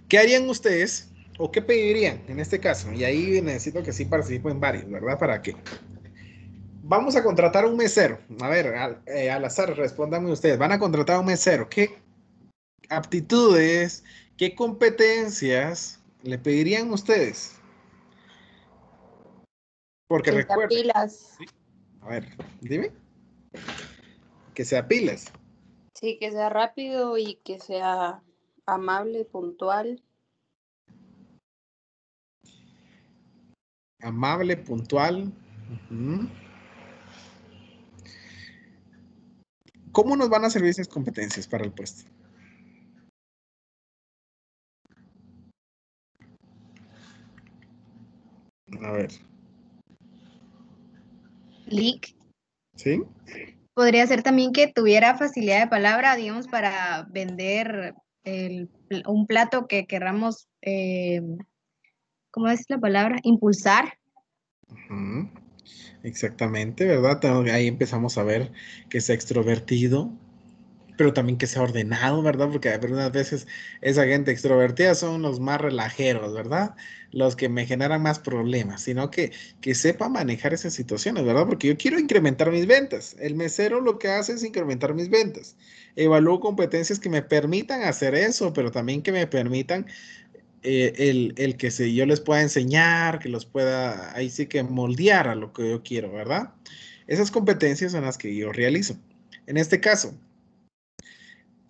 ¿Qué harían ustedes o qué pedirían en este caso? Y ahí necesito que sí participen varios, ¿verdad? ¿Para qué? Vamos a contratar un mesero. A ver, al azar, respóndanme ustedes. Van a contratar un mesero. ¿Qué aptitudes, qué competencias le pedirían ustedes? Porque Que sea recuerden. pilas. ¿Sí? A ver, dime. Que sea pilas. Sí, que sea rápido y que sea amable, puntual. Amable, puntual. Uh-huh. ¿Cómo nos van a servir esas competencias para el puesto? A ver. Lick. ¿Sí? Podría ser también que tuviera facilidad de palabra, digamos, para vender un plato que querramos, ¿cómo es la palabra? Impulsar. Uh-huh. Exactamente, ¿verdad? Ahí empezamos a ver que sea extrovertido, pero también que sea ordenado, ¿verdad? Porque algunas veces esa gente extrovertida son los más relajeros, ¿verdad? Los que me generan más problemas, sino que sepa manejar esas situaciones, ¿verdad? Porque yo quiero incrementar mis ventas. El mesero lo que hace es incrementar mis ventas. Evalúo competencias que me permitan hacer eso, pero también que me permitan yo les pueda enseñar, que los pueda, ahí sí que moldear a lo que yo quiero, ¿verdad? Esas competencias son las que yo realizo. En este caso,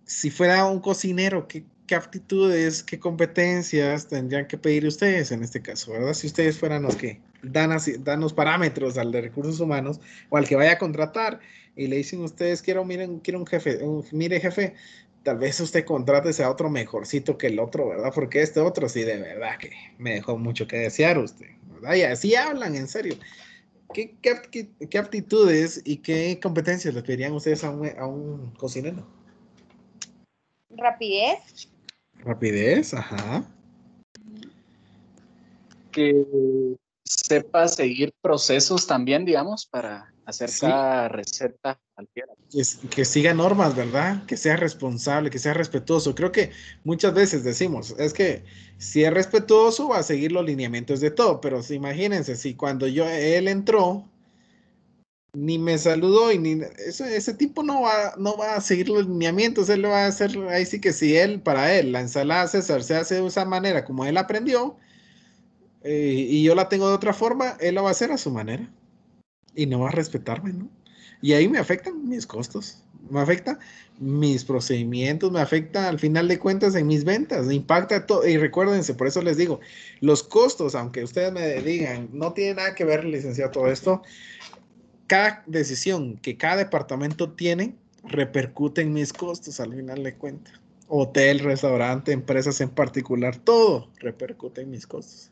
si fuera un cocinero, ¿qué aptitudes, qué competencias tendrían que pedir ustedes en este caso, ¿verdad? Si ustedes fueran los que dan los parámetros al de recursos humanos o al que vaya a contratar y le dicen ustedes, quiero un jefe, mire jefe, tal vez usted contrate a otro mejorcito que el otro, ¿verdad? Porque este otro sí de verdad que me dejó mucho que desear usted, ¿verdad? Y así hablan, en serio. ¿Qué aptitudes y qué competencias le pedirían ustedes a un cocinero? Rapidez. Rapidez, ajá. Que sepa seguir procesos también, digamos, para hacer Sí, cada receta al pie. que siga normas, ¿verdad? Que sea responsable, que sea respetuoso. Creo que muchas veces decimos, es que si es respetuoso va a seguir los lineamientos de todo, pero imagínense, si cuando él entró, ni me saludó y ese tipo no va a seguir los lineamientos, él lo va a hacer, ahí sí que si para él, la ensalada César se hace de esa manera como él aprendió, y yo la tengo de otra forma, él la va a hacer a su manera y no va a respetarme, ¿no? Y ahí me afectan mis costos, me afecta mis procedimientos, me afecta al final de cuentas en mis ventas, impacta todo. Y recuérdense, por eso les digo, los costos, aunque ustedes me digan, no tiene nada que ver, licenciado, todo esto, cada decisión que cada departamento tiene repercute en mis costos al final de cuentas. Hotel, restaurante, empresas en particular, todo repercute en mis costos.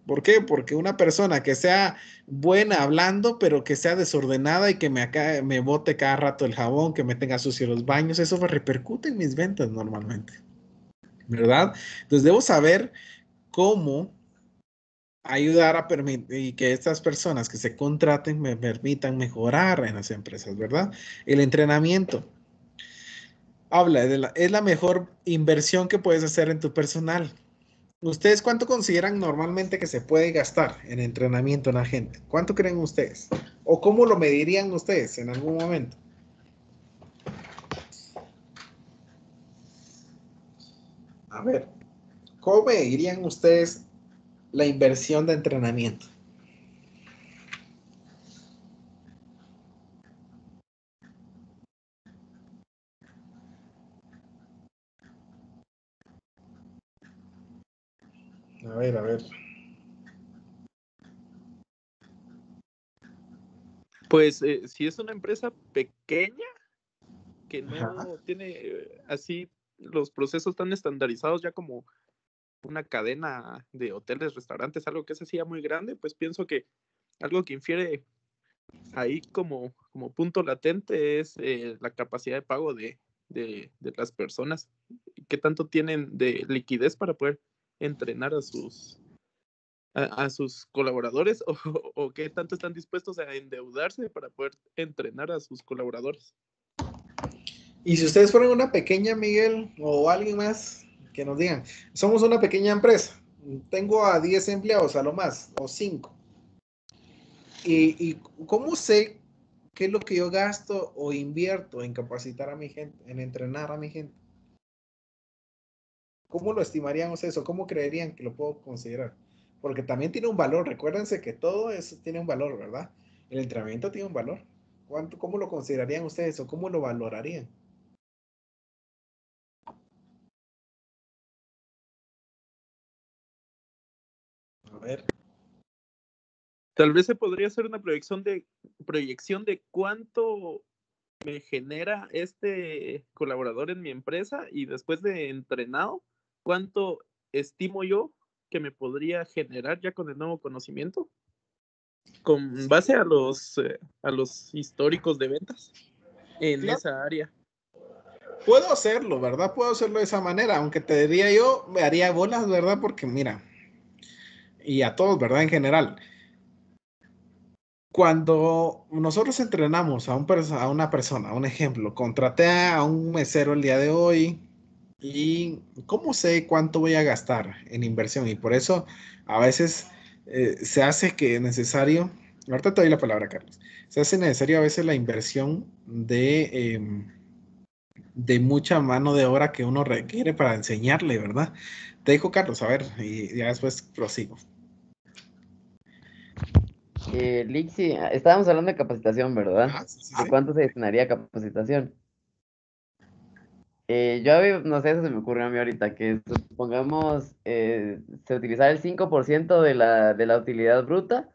¿Por qué? Porque una persona que sea buena hablando, pero que sea desordenada y que me bote cada rato el jabón, que me tenga sucio los baños, eso repercute en mis ventas normalmente, ¿verdad? Entonces debo saber cómo ayudar a permitir y que estas personas que se contraten me permitan mejorar en las empresas, ¿verdad? El entrenamiento. Es la mejor inversión que puedes hacer en tu personal. ¿Ustedes cuánto consideran normalmente que se puede gastar en entrenamiento en la gente? ¿Cuánto creen ustedes? ¿O cómo lo medirían ustedes en algún momento? A ver, ¿cómo medirían ustedes la inversión de entrenamiento? A ver, a ver. Pues si es una empresa pequeña que Ajá. no tiene así los procesos tan estandarizados ya como una cadena de hoteles, restaurantes, algo que es así ya muy grande, pues pienso que algo que infiere ahí como punto latente es la capacidad de pago de las personas. ¿Qué tanto tienen de liquidez para poder entrenar a sus colaboradores o qué tanto están dispuestos a endeudarse para poder entrenar a sus colaboradores? Y si ustedes fueran una pequeña, Miguel, o alguien más, que nos digan, somos una pequeña empresa, tengo a 10 empleados a lo más, o 5. ¿Y cómo sé qué es lo que yo gasto o invierto en capacitar a mi gente, en entrenar a mi gente? ¿Cómo lo estimarían ustedes o cómo creerían que lo puedo considerar? Porque también tiene un valor. Recuérdense que todo eso tiene un valor, ¿verdad? El entrenamiento tiene un valor. ¿Cómo lo considerarían ustedes o cómo lo valorarían? A ver. Tal vez se podría hacer una proyección de cuánto me genera este colaborador en mi empresa y después de entrenado, cuánto estimo yo que me podría generar ya con el nuevo conocimiento, con base a los históricos de ventas en Claro. esa área. Puedo hacerlo, ¿verdad? Puedo hacerlo de esa manera, aunque te diría yo, me haría bolas, ¿verdad? Porque mira, y a todos, ¿verdad? En general, cuando nosotros entrenamos a una persona, un ejemplo, contraté a un mesero el día de hoy y ¿cómo sé cuánto voy a gastar en inversión? Y por eso a veces se hace que es necesario, ahorita te doy la palabra, Carlos, se hace necesario a veces la inversión de mucha mano de obra que uno requiere para enseñarle, ¿verdad? Te dijo Carlos, a ver, y ya después prosigo. Lixi, estábamos hablando de capacitación, ¿verdad? Ah, sí, sí, ¿De sí. cuánto se destinaría a capacitación? No sé, eso se me ocurrió a mí ahorita, que supongamos se utilizara el 5% de la utilidad bruta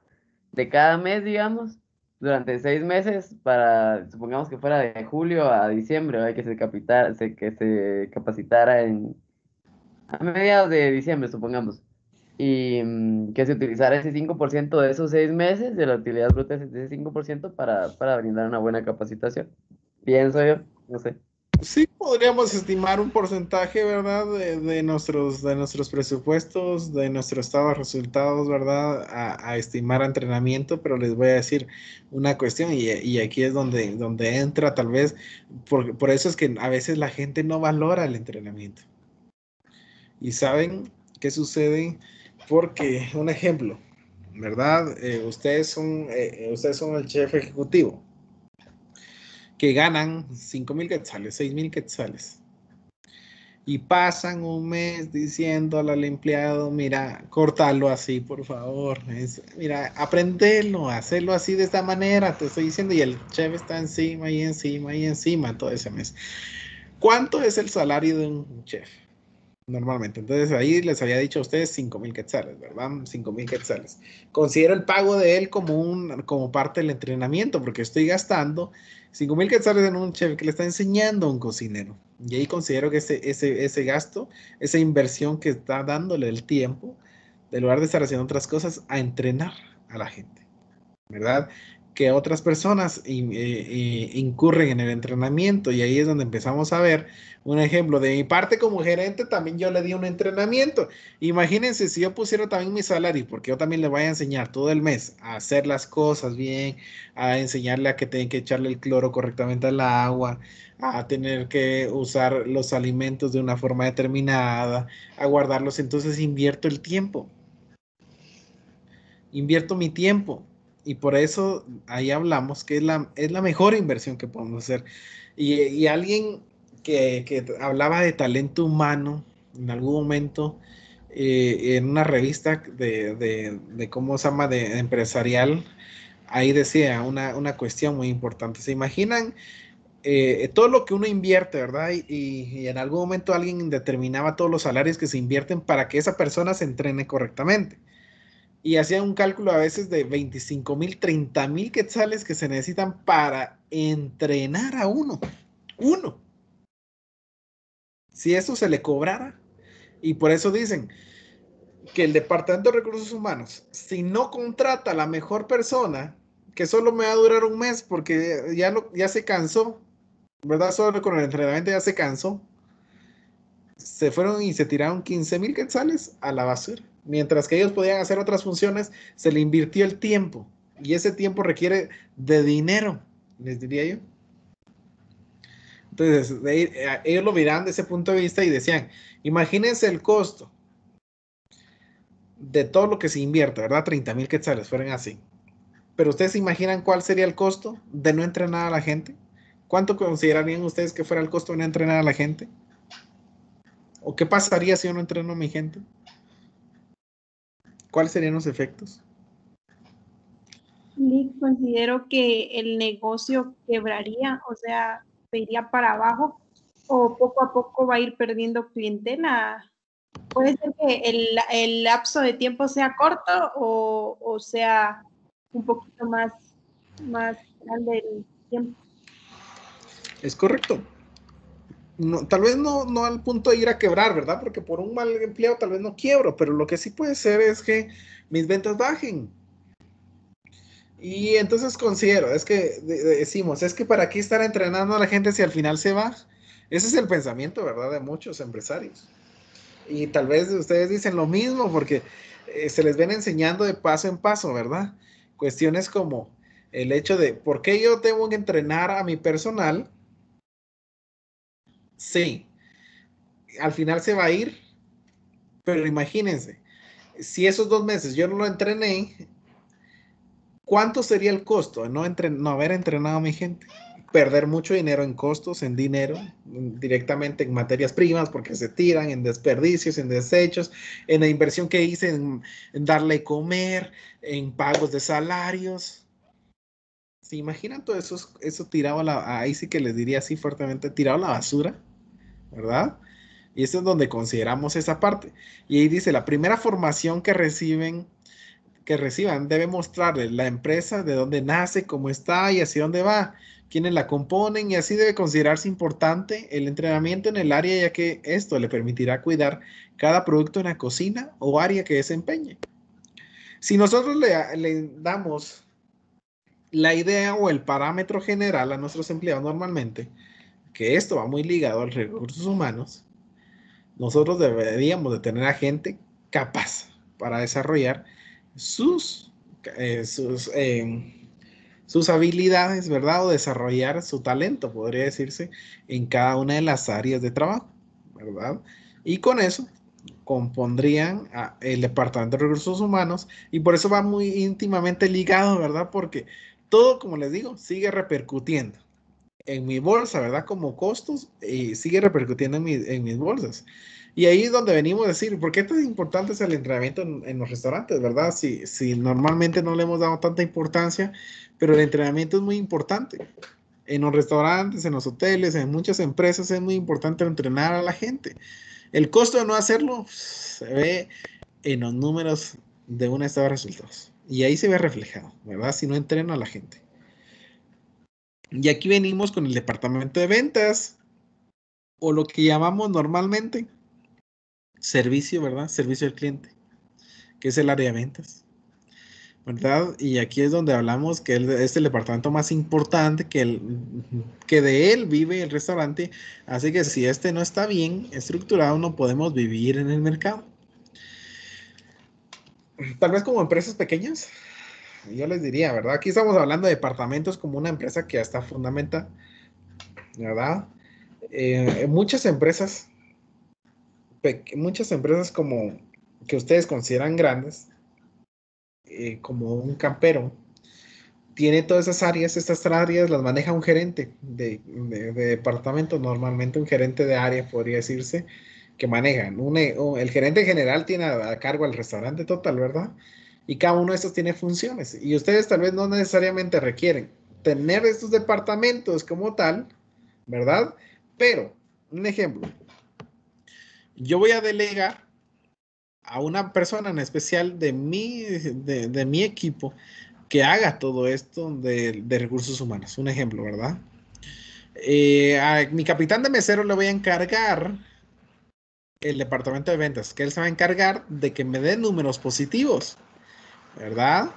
de cada mes, digamos, durante 6 meses, supongamos que fuera de julio a diciembre, ¿verdad? Que se capacitara a mediados de diciembre, supongamos, y que se utilizara ese 5% de esos 6 meses, de la utilidad bruta de ese 5% para brindar una buena capacitación. Pienso yo, no sé. Sí, podríamos estimar un porcentaje, ¿verdad? De nuestros presupuestos, de nuestro estado de resultados, ¿verdad? A estimar entrenamiento, pero les voy a decir una cuestión y aquí es donde entra tal vez, por eso es que a veces la gente no valora el entrenamiento. ¿Y saben qué sucede? Porque, un ejemplo, ¿verdad? Ustedes son el chef ejecutivo, que ganan 5,000 quetzales, 6,000 quetzales. Y pasan un mes diciéndole al empleado, mira, córtalo así, por favor. Mira, aprendelo, hacerlo así de esta manera, te estoy diciendo. Y el chef está encima y encima y encima todo ese mes. ¿Cuánto es el salario de un chef? Normalmente. Entonces ahí les había dicho a ustedes 5,000 quetzales, ¿verdad? 5,000 quetzales. Considero el pago de él como parte del entrenamiento, porque estoy gastando 5,000 quetzales en un chef que le está enseñando a un cocinero. Y ahí considero que ese gasto, esa inversión que está dándole el tiempo, de lugar de estar haciendo otras cosas, a entrenar a la gente, ¿verdad? Que otras personas incurren en el entrenamiento, y ahí es donde empezamos a ver un ejemplo. De mi parte como gerente también yo le di un entrenamiento. Imagínense si yo pusiera también mi salario, porque yo también le voy a enseñar todo el mes a hacer las cosas bien, a enseñarle a que tienen que echarle el cloro correctamente al agua, a tener que usar los alimentos de una forma determinada, a guardarlos. Entonces invierto el tiempo, invierto mi tiempo. Y por eso ahí hablamos que es la mejor inversión que podemos hacer. Y alguien que hablaba de talento humano en algún momento, en una revista de cómo se llama, de empresarial, ahí decía una cuestión muy importante. ¿Se imaginan todo lo que uno invierte, verdad? Y en algún momento alguien determinaba todos los salarios que se invierten para que esa persona se entrene correctamente. Y hacía un cálculo a veces de 25,000, 30,000 quetzales que se necesitan para entrenar a uno. Si eso se le cobrara. Y por eso dicen que el Departamento de Recursos Humanos, si no contrata a la mejor persona, que solo me va a durar un mes porque ya se cansó, ¿verdad? Solo con el entrenamiento ya se cansó. Se fueron y se tiraron 15,000 quetzales a la basura. Mientras que ellos podían hacer otras funciones, se le invirtió el tiempo. Y ese tiempo requiere de dinero, les diría yo. Entonces, ellos lo miraban de ese punto de vista y decían, imagínense el costo de todo lo que se invierte, ¿verdad? 30,000 quetzales, fueron así. Pero ustedes se imaginan cuál sería el costo de no entrenar a la gente. ¿Cuánto considerarían ustedes que fuera el costo de no entrenar a la gente? ¿O qué pasaría si yo no entreno a mi gente? ¿Cuáles serían los efectos? Sí, considero que el negocio quebraría, o sea, se iría para abajo, o poco a poco va a ir perdiendo clientela. Puede ser que el lapso de tiempo sea corto o sea un poquito más grande el tiempo. Es correcto. No, tal vez no al punto de ir a quebrar, ¿verdad? Porque por un mal empleado tal vez no quiebro, pero lo que sí puede ser es que mis ventas bajen. Y entonces considero, es que decimos, es que para qué estar entrenando a la gente si al final se va. Ese es el pensamiento, ¿verdad? De muchos empresarios. Y tal vez ustedes dicen lo mismo porque se les ven enseñando de paso en paso, ¿verdad? Cuestiones como el hecho de, ¿por qué yo tengo que entrenar a mi personal? Sí, al final se va a ir, pero imagínense, si esos 2 meses yo no lo entrené, ¿cuánto sería el costo de no haber entrenado a mi gente? Perder mucho dinero en costos, en dinero, directamente en materias primas, porque se tiran en desperdicios, en desechos, en la inversión que hice en darle comer, en pagos de salarios. ¿Se imaginan todo eso tirado ahí sí que les diría así fuertemente, tirado a la basura, ¿verdad? Y eso es donde consideramos esa parte. Y ahí dice, la primera formación que reciban debe mostrarles la empresa, de dónde nace, cómo está y hacia dónde va, quiénes la componen, y así debe considerarse importante el entrenamiento en el área, ya que esto le permitirá cuidar cada producto en la cocina o área que desempeñe. Si nosotros le damos la idea o el parámetro general a nuestros empleados normalmente, que esto va muy ligado a los recursos humanos, nosotros deberíamos de tener a gente capaz para desarrollar sus habilidades, ¿verdad? O desarrollar su talento, podría decirse, en cada una de las áreas de trabajo, ¿verdad? Y con eso compondrían el Departamento de Recursos Humanos, y por eso va muy íntimamente ligado, ¿verdad? Porque todo, como les digo, sigue repercutiendo en mi bolsa, ¿verdad? Como costos y sigue repercutiendo en mis bolsas. Y ahí es donde venimos a decir, ¿por qué tan importante es el entrenamiento en los restaurantes, verdad? Si normalmente no le hemos dado tanta importancia, pero el entrenamiento es muy importante. En los restaurantes, en los hoteles, en muchas empresas es muy importante entrenar a la gente. El costo de no hacerlo se ve en los números de un estado de resultados. Y ahí se ve reflejado, ¿verdad? Si no entrena a la gente. Y aquí venimos con el departamento de ventas, o lo que llamamos normalmente servicio, ¿verdad? Servicio al cliente, que es el área de ventas, ¿verdad? Y aquí es donde hablamos que es el departamento más importante, que de él vive el restaurante. Así que si este no está bien estructurado, no podemos vivir en el mercado. Tal vez como empresas pequeñas, yo les diría, ¿verdad? Aquí estamos hablando de departamentos como una empresa que ya está fundamentada, ¿verdad? Muchas empresas como que ustedes consideran grandes, como un campero, tiene todas esas áreas. Estas áreas las maneja un gerente de departamento, normalmente un gerente de área, podría decirse, que manejan. El gerente general tiene a cargo el restaurante total, ¿verdad? Y cada uno de estos tiene funciones. Y ustedes tal vez no necesariamente requieren tener estos departamentos como tal, ¿verdad? Pero, un ejemplo, yo voy a delegar a una persona en especial de mi equipo que haga todo esto de recursos humanos. Un ejemplo, ¿verdad? A mi capitán de mesero le voy a encargar el departamento de ventas, que él se va a encargar de que me dé números positivos, ¿verdad?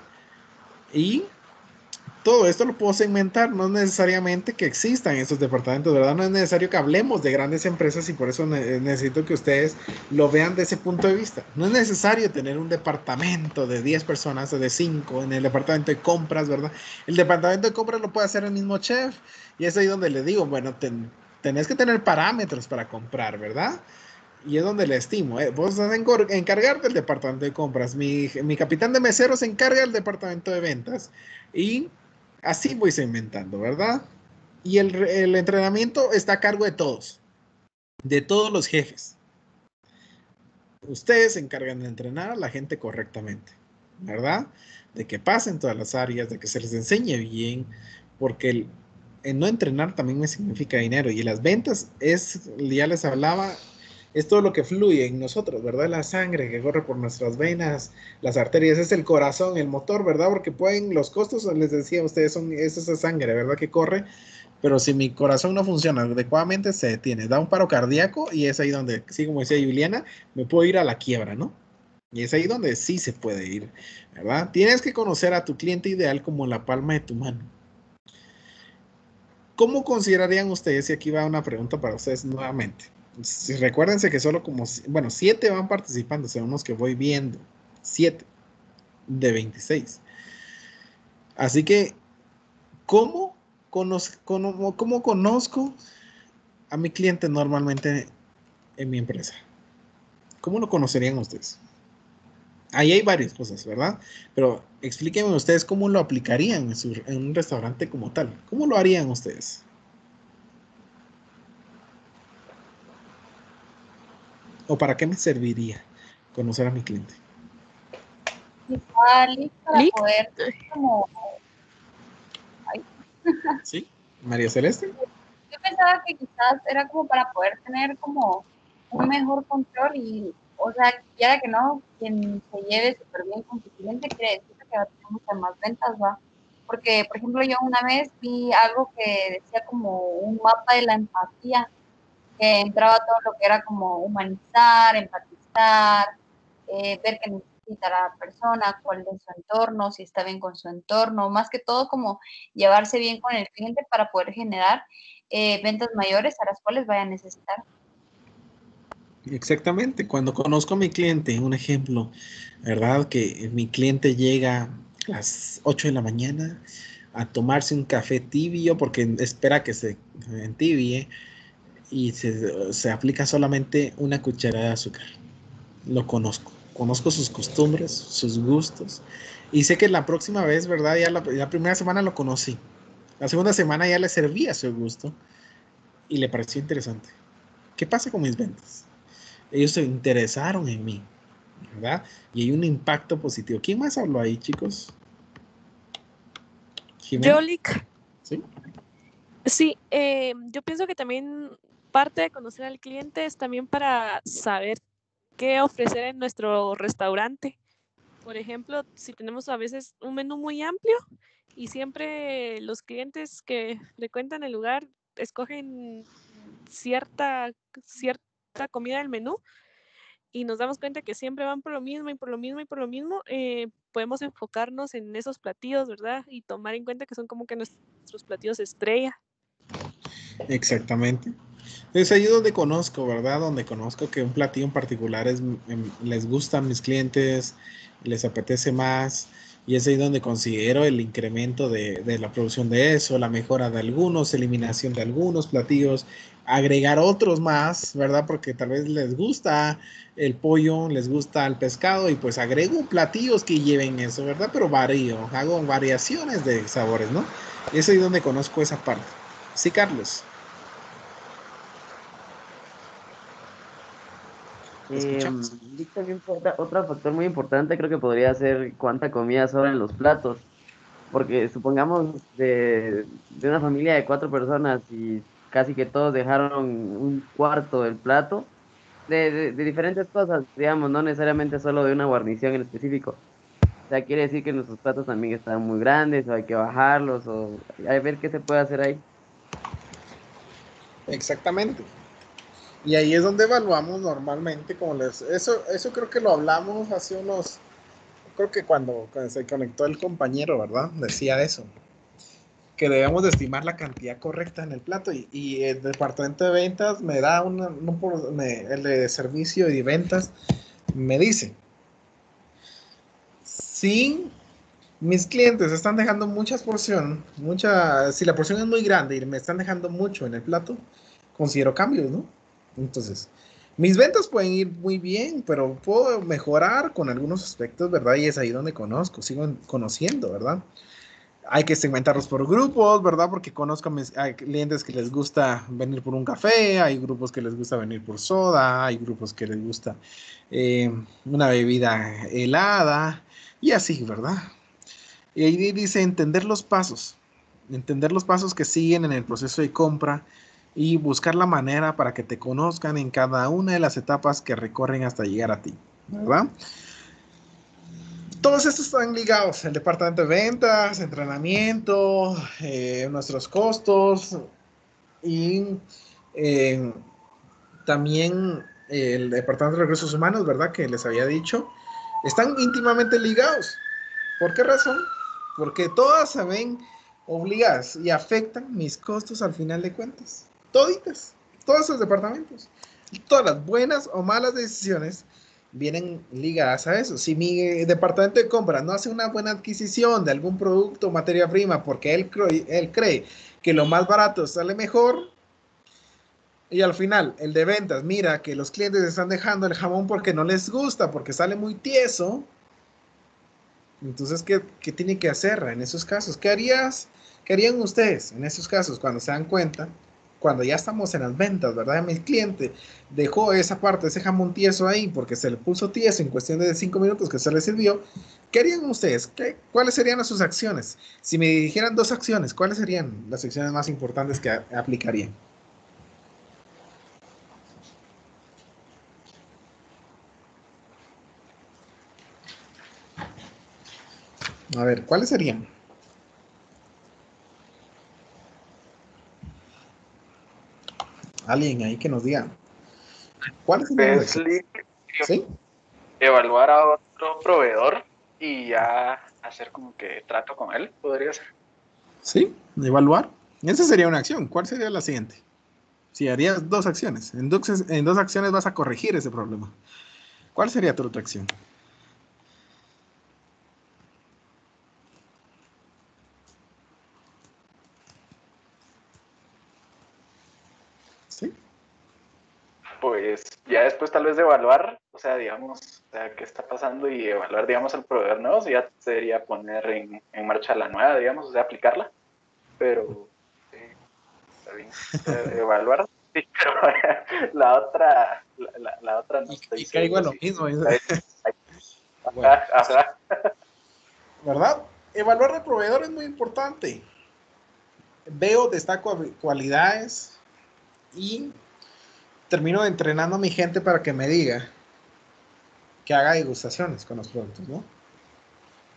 Y todo esto lo puedo segmentar, no es necesariamente que existan estos departamentos, ¿verdad? No es necesario que hablemos de grandes empresas y por eso necesito que ustedes lo vean de ese punto de vista. No es necesario tener un departamento de 10 personas o de 5 en el departamento de compras, ¿verdad? El departamento de compras lo puede hacer el mismo chef y es ahí donde le digo, bueno, tenés que tener parámetros para comprar, ¿verdad? Y es donde le estimo. Vos vas a encargar del departamento de compras. Mi capitán de meseros se encarga del departamento de ventas. Y así voy segmentando, ¿verdad? Y el entrenamiento está a cargo de todos los jefes. Ustedes se encargan de entrenar a la gente correctamente, ¿verdad? De que pasen todas las áreas, de que se les enseñe bien, porque el no entrenar también me significa dinero. Y las ventas ya les hablaba, es todo lo que fluye en nosotros, ¿verdad? La sangre que corre por nuestras venas, las arterias, es el corazón, el motor, ¿verdad? Porque los costos, les decía a ustedes, es esa sangre, ¿verdad? Que corre, pero si mi corazón no funciona adecuadamente, se detiene, da un paro cardíaco y es ahí donde, sí, como decía Juliana, me puedo ir a la quiebra, ¿no? Y es ahí donde sí se puede ir, ¿verdad? Tienes que conocer a tu cliente ideal como la palma de tu mano. ¿Cómo considerarían ustedes, y aquí va una pregunta para ustedes nuevamente? Recuérdense que solo 7 van participando, según los que voy viendo. 7 de 26. Así que, ¿cómo conozco a mi cliente normalmente en mi empresa? ¿Cómo lo conocerían ustedes? Ahí hay varias cosas, ¿verdad? Pero explíquenme ustedes cómo lo aplicarían en un restaurante como tal. ¿Cómo lo harían ustedes? ¿O para qué me serviría conocer a mi cliente? Igual para ¿Lic? poder como... Ay, ¿Sí? ¿María Celeste? yo pensaba que quizás era como para poder tener como un mejor control y, o sea, quiera que no, quien se lleve súper bien con su cliente quiere decir que va a tener muchas más ventas, ¿va? Porque, por ejemplo, yo una vez vi algo que decía como un mapa de la empatía, que entraba todo lo que era como humanizar, empatizar, ver qué necesita la persona, cuál es su entorno, si está bien con su entorno, más que todo como llevarse bien con el cliente para poder generar ventas mayores a las cuales vaya a necesitar. Exactamente. Cuando conozco a mi cliente, un ejemplo, ¿verdad? Que mi cliente llega a las 8 de la mañana a tomarse un café tibio porque espera que se entibie y se aplica solamente una cucharada de azúcar. Lo conozco sus costumbres, sus gustos y sé que la próxima vez, ¿verdad? Ya la primera semana lo conocí. La segunda semana ya le serví a su gusto y le pareció interesante. ¿Qué pasa con mis ventas? Ellos se interesaron en mí, ¿verdad? Y hay un impacto positivo. ¿Quién más habló ahí, chicos? ¿Jimena? Yolik, ¿Sí? sí, yo pienso que también parte de conocer al cliente es también para saber qué ofrecer en nuestro restaurante. Por ejemplo, si tenemos a veces un menú muy amplio y siempre los clientes que frecuentan el lugar escogen cierta comida del menú y nos damos cuenta que siempre van por lo mismo y por lo mismo y por lo mismo, podemos enfocarnos en esos platillos, ¿verdad? Y tomar en cuenta que son como que nuestros platillos estrella. Exactamente. Es ahí donde conozco, ¿verdad? Donde conozco que un platillo en particular les gusta a mis clientes, les apetece más, y es ahí donde considero el incremento de la producción de eso, la mejora de algunos, eliminación de algunos platillos, agregar otros más, ¿verdad? Porque tal vez les gusta el pollo, les gusta el pescado, y pues agrego platillos que lleven eso, ¿verdad? Pero varío, hago variaciones de sabores, ¿no? Es ahí donde conozco esa parte. Sí, Carlos. ¿Te escuchamos? Y también otro factor muy importante creo que podría ser cuánta comida sobra en los platos, porque supongamos de una familia de 4 personas y casi que todos dejaron un cuarto del plato de diferentes cosas, digamos, no necesariamente solo de una guarnición en específico. O sea, quiere decir que nuestros platos también están muy grandes o hay que bajarlos o a ver qué se puede hacer ahí. Exactamente. Y ahí es donde evaluamos normalmente, eso creo que lo hablamos hace unos, creo que cuando se conectó el compañero, ¿verdad? Decía eso, que debemos de estimar la cantidad correcta en el plato y el departamento de ventas me da el de servicio y ventas me dice, si mis clientes están dejando si la porción es muy grande y me están dejando mucho en el plato, considero cambios, ¿no? Entonces, mis ventas pueden ir muy bien, pero puedo mejorar con algunos aspectos, ¿verdad? Y es ahí donde sigo conociendo, ¿verdad? Hay que segmentarlos por grupos, ¿verdad? Porque conozco hay clientes que les gusta venir por un café, hay grupos que les gusta venir por soda, hay grupos que les gusta eh, una bebida helada y así, ¿verdad? Y ahí dice entender los pasos que siguen en el proceso de compra y buscar la manera para que te conozcan en cada una de las etapas que recorren hasta llegar a ti, ¿verdad? Todos estos están ligados, el departamento de ventas, entrenamiento, nuestros costos y eh, también el departamento de recursos humanos, ¿verdad? Que les había dicho, están íntimamente ligados. ¿Por qué razón? Porque todas se ven obligadas y afectan mis costos al final de cuentas. Toditas, todos esos departamentos. Todas las buenas o malas decisiones vienen ligadas a eso. Si mi departamento de compra no hace una buena adquisición de algún producto o materia prima porque él cree que lo más barato sale mejor, y al final el de ventas mira que los clientes están dejando el jamón porque no les gusta, porque sale muy tieso, entonces, ¿qué tiene que hacer en esos casos? ¿Qué harían ustedes en esos casos cuando se dan cuenta, cuando ya estamos en las ventas, ¿verdad? Mi cliente dejó esa parte, ese jamón tieso ahí porque se le puso tieso en cuestión de 5 minutos que se le sirvió. ¿Qué harían ustedes? ¿Cuáles serían sus acciones? Si me dijeran 2 acciones, ¿cuáles serían las acciones más importantes que aplicarían? A ver, ¿cuáles serían? Alguien ahí que nos diga. ¿Cuáles serían las acciones? ¿Sí? Evaluar a otro proveedor y ya hacer como que trato con él, podría ser. ¿Sí? Evaluar. Esa sería una acción. ¿Cuál sería la siguiente? Si harías 2 acciones. En 2 acciones vas a corregir ese problema. ¿Cuál sería tu otra acción? ¿Sí? Pues ya después tal vez de evaluar, o sea, digamos, o sea, qué está pasando y evaluar, digamos, el proveedor nuevo, ya sería poner en marcha la nueva, digamos, o sea, aplicarla. pero está bien. Evaluar, sí, pero la otra no estoy Y caigo seguro. en lo Sí. mismo. Bueno, Ajá. ¿verdad? Evaluar al proveedor es muy importante. Veo, destaco cualidades y termino entrenando a mi gente para que me diga que haga degustaciones con los productos, ¿no?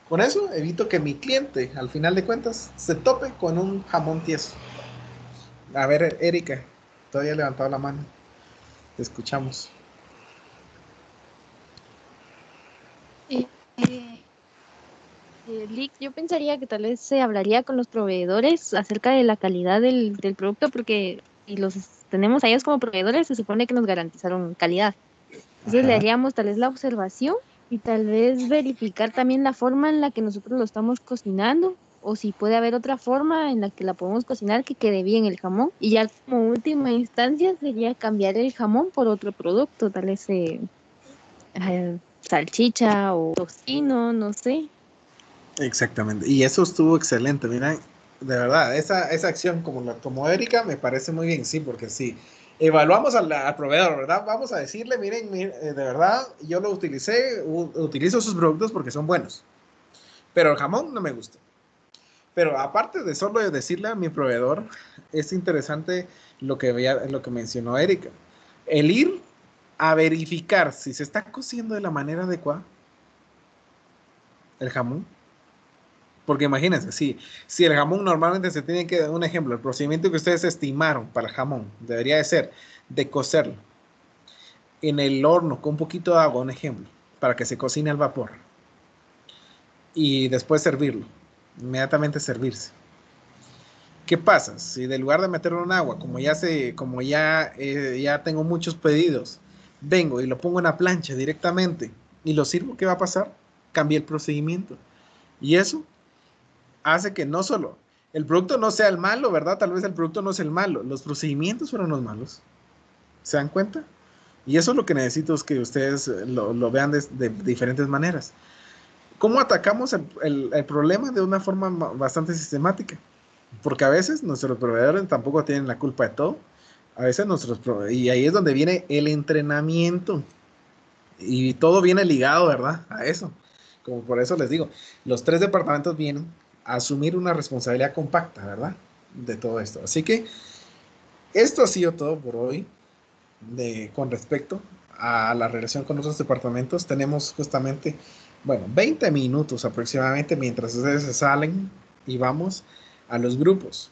Con eso evito que mi cliente, al final de cuentas, se tope con un jamón tieso. A ver, Erika, todavía he levantado la mano. Te escuchamos. Lick, yo pensaría que tal vez se hablaría con los proveedores acerca de la calidad del producto, porque si los tenemos a ellos como proveedores, se supone que nos garantizaron calidad. Entonces le Ajá. haríamos tal vez la observación y tal vez verificar también la forma en la que nosotros lo estamos cocinando, o si puede haber otra forma en la que la podemos cocinar que quede bien el jamón. Y ya como última instancia sería cambiar el jamón por otro producto, tal vez salchicha o tocino, no sé. Exactamente. Y eso estuvo excelente. Mira, de verdad, esa acción como la tomó Erika me parece muy bien, sí, porque sí. Evaluamos al proveedor, ¿verdad? Vamos a decirle, miren, de verdad, yo lo utilizo sus productos porque son buenos, pero el jamón no me gusta. Pero aparte de solo decirle a mi proveedor, es interesante lo que mencionó Erika. El ir a verificar si se está cociendo de la manera adecuada el jamón. Porque imagínense, si el jamón normalmente se tiene que, un ejemplo, el procedimiento que ustedes estimaron para el jamón debería de ser de cocerlo en el horno con un poquito de agua, un ejemplo, para que se cocine al vapor y después servirlo, inmediatamente servirse. ¿Qué pasa? Si de lugar de meterlo en agua, ya tengo muchos pedidos, vengo y lo pongo en la plancha directamente y lo sirvo, ¿qué va a pasar? Cambié el procedimiento. Y eso hace que no solo el producto no sea el malo, ¿verdad? Tal vez el producto no es el malo, los procedimientos fueron los malos. ¿Se dan cuenta? Y eso es lo que necesito, es que ustedes lo vean de diferentes maneras. ¿Cómo atacamos el problema de una forma bastante sistemática? Porque a veces nuestros proveedores tampoco tienen la culpa de todo. A veces y ahí es donde viene el entrenamiento. Y todo viene ligado, ¿verdad? A eso. Como por eso les digo, los 3 departamentos vienen a asumir una responsabilidad compacta, ¿verdad? De todo esto. Así que esto ha sido todo por hoy con respecto a la relación con otros departamentos. Tenemos justamente, 20 minutos aproximadamente mientras ustedes se salen y vamos a los grupos.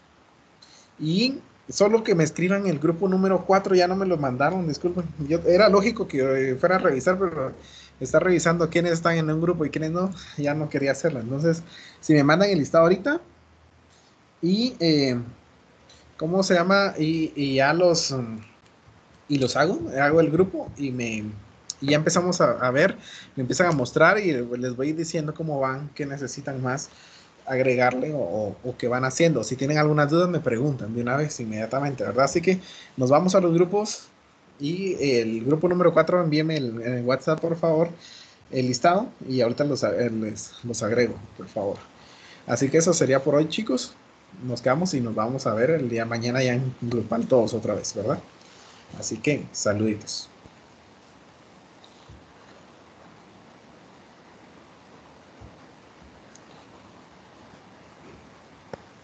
Y solo que me escriban el grupo número 4, ya no me lo mandaron, disculpen. Era lógico que fuera a revisar, pero está revisando quiénes están en un grupo y quiénes no, ya no quería hacerlo. Entonces, si me mandan el listado ahorita y ¿cómo se llama? Y ya los hago el grupo y ya empezamos a ver, me empiezan a mostrar y les voy diciendo cómo van, qué necesitan más agregarle o qué van haciendo. Si tienen algunas dudas me preguntan de una vez inmediatamente, ¿verdad? Así que nos vamos a los grupos y el grupo número 4 envíenme en el WhatsApp, por favor, el listado y ahorita los agrego, por favor. Así que eso sería por hoy, chicos. Nos quedamos y nos vamos a ver el día de mañana ya en grupal todos otra vez, ¿verdad? Así que saluditos.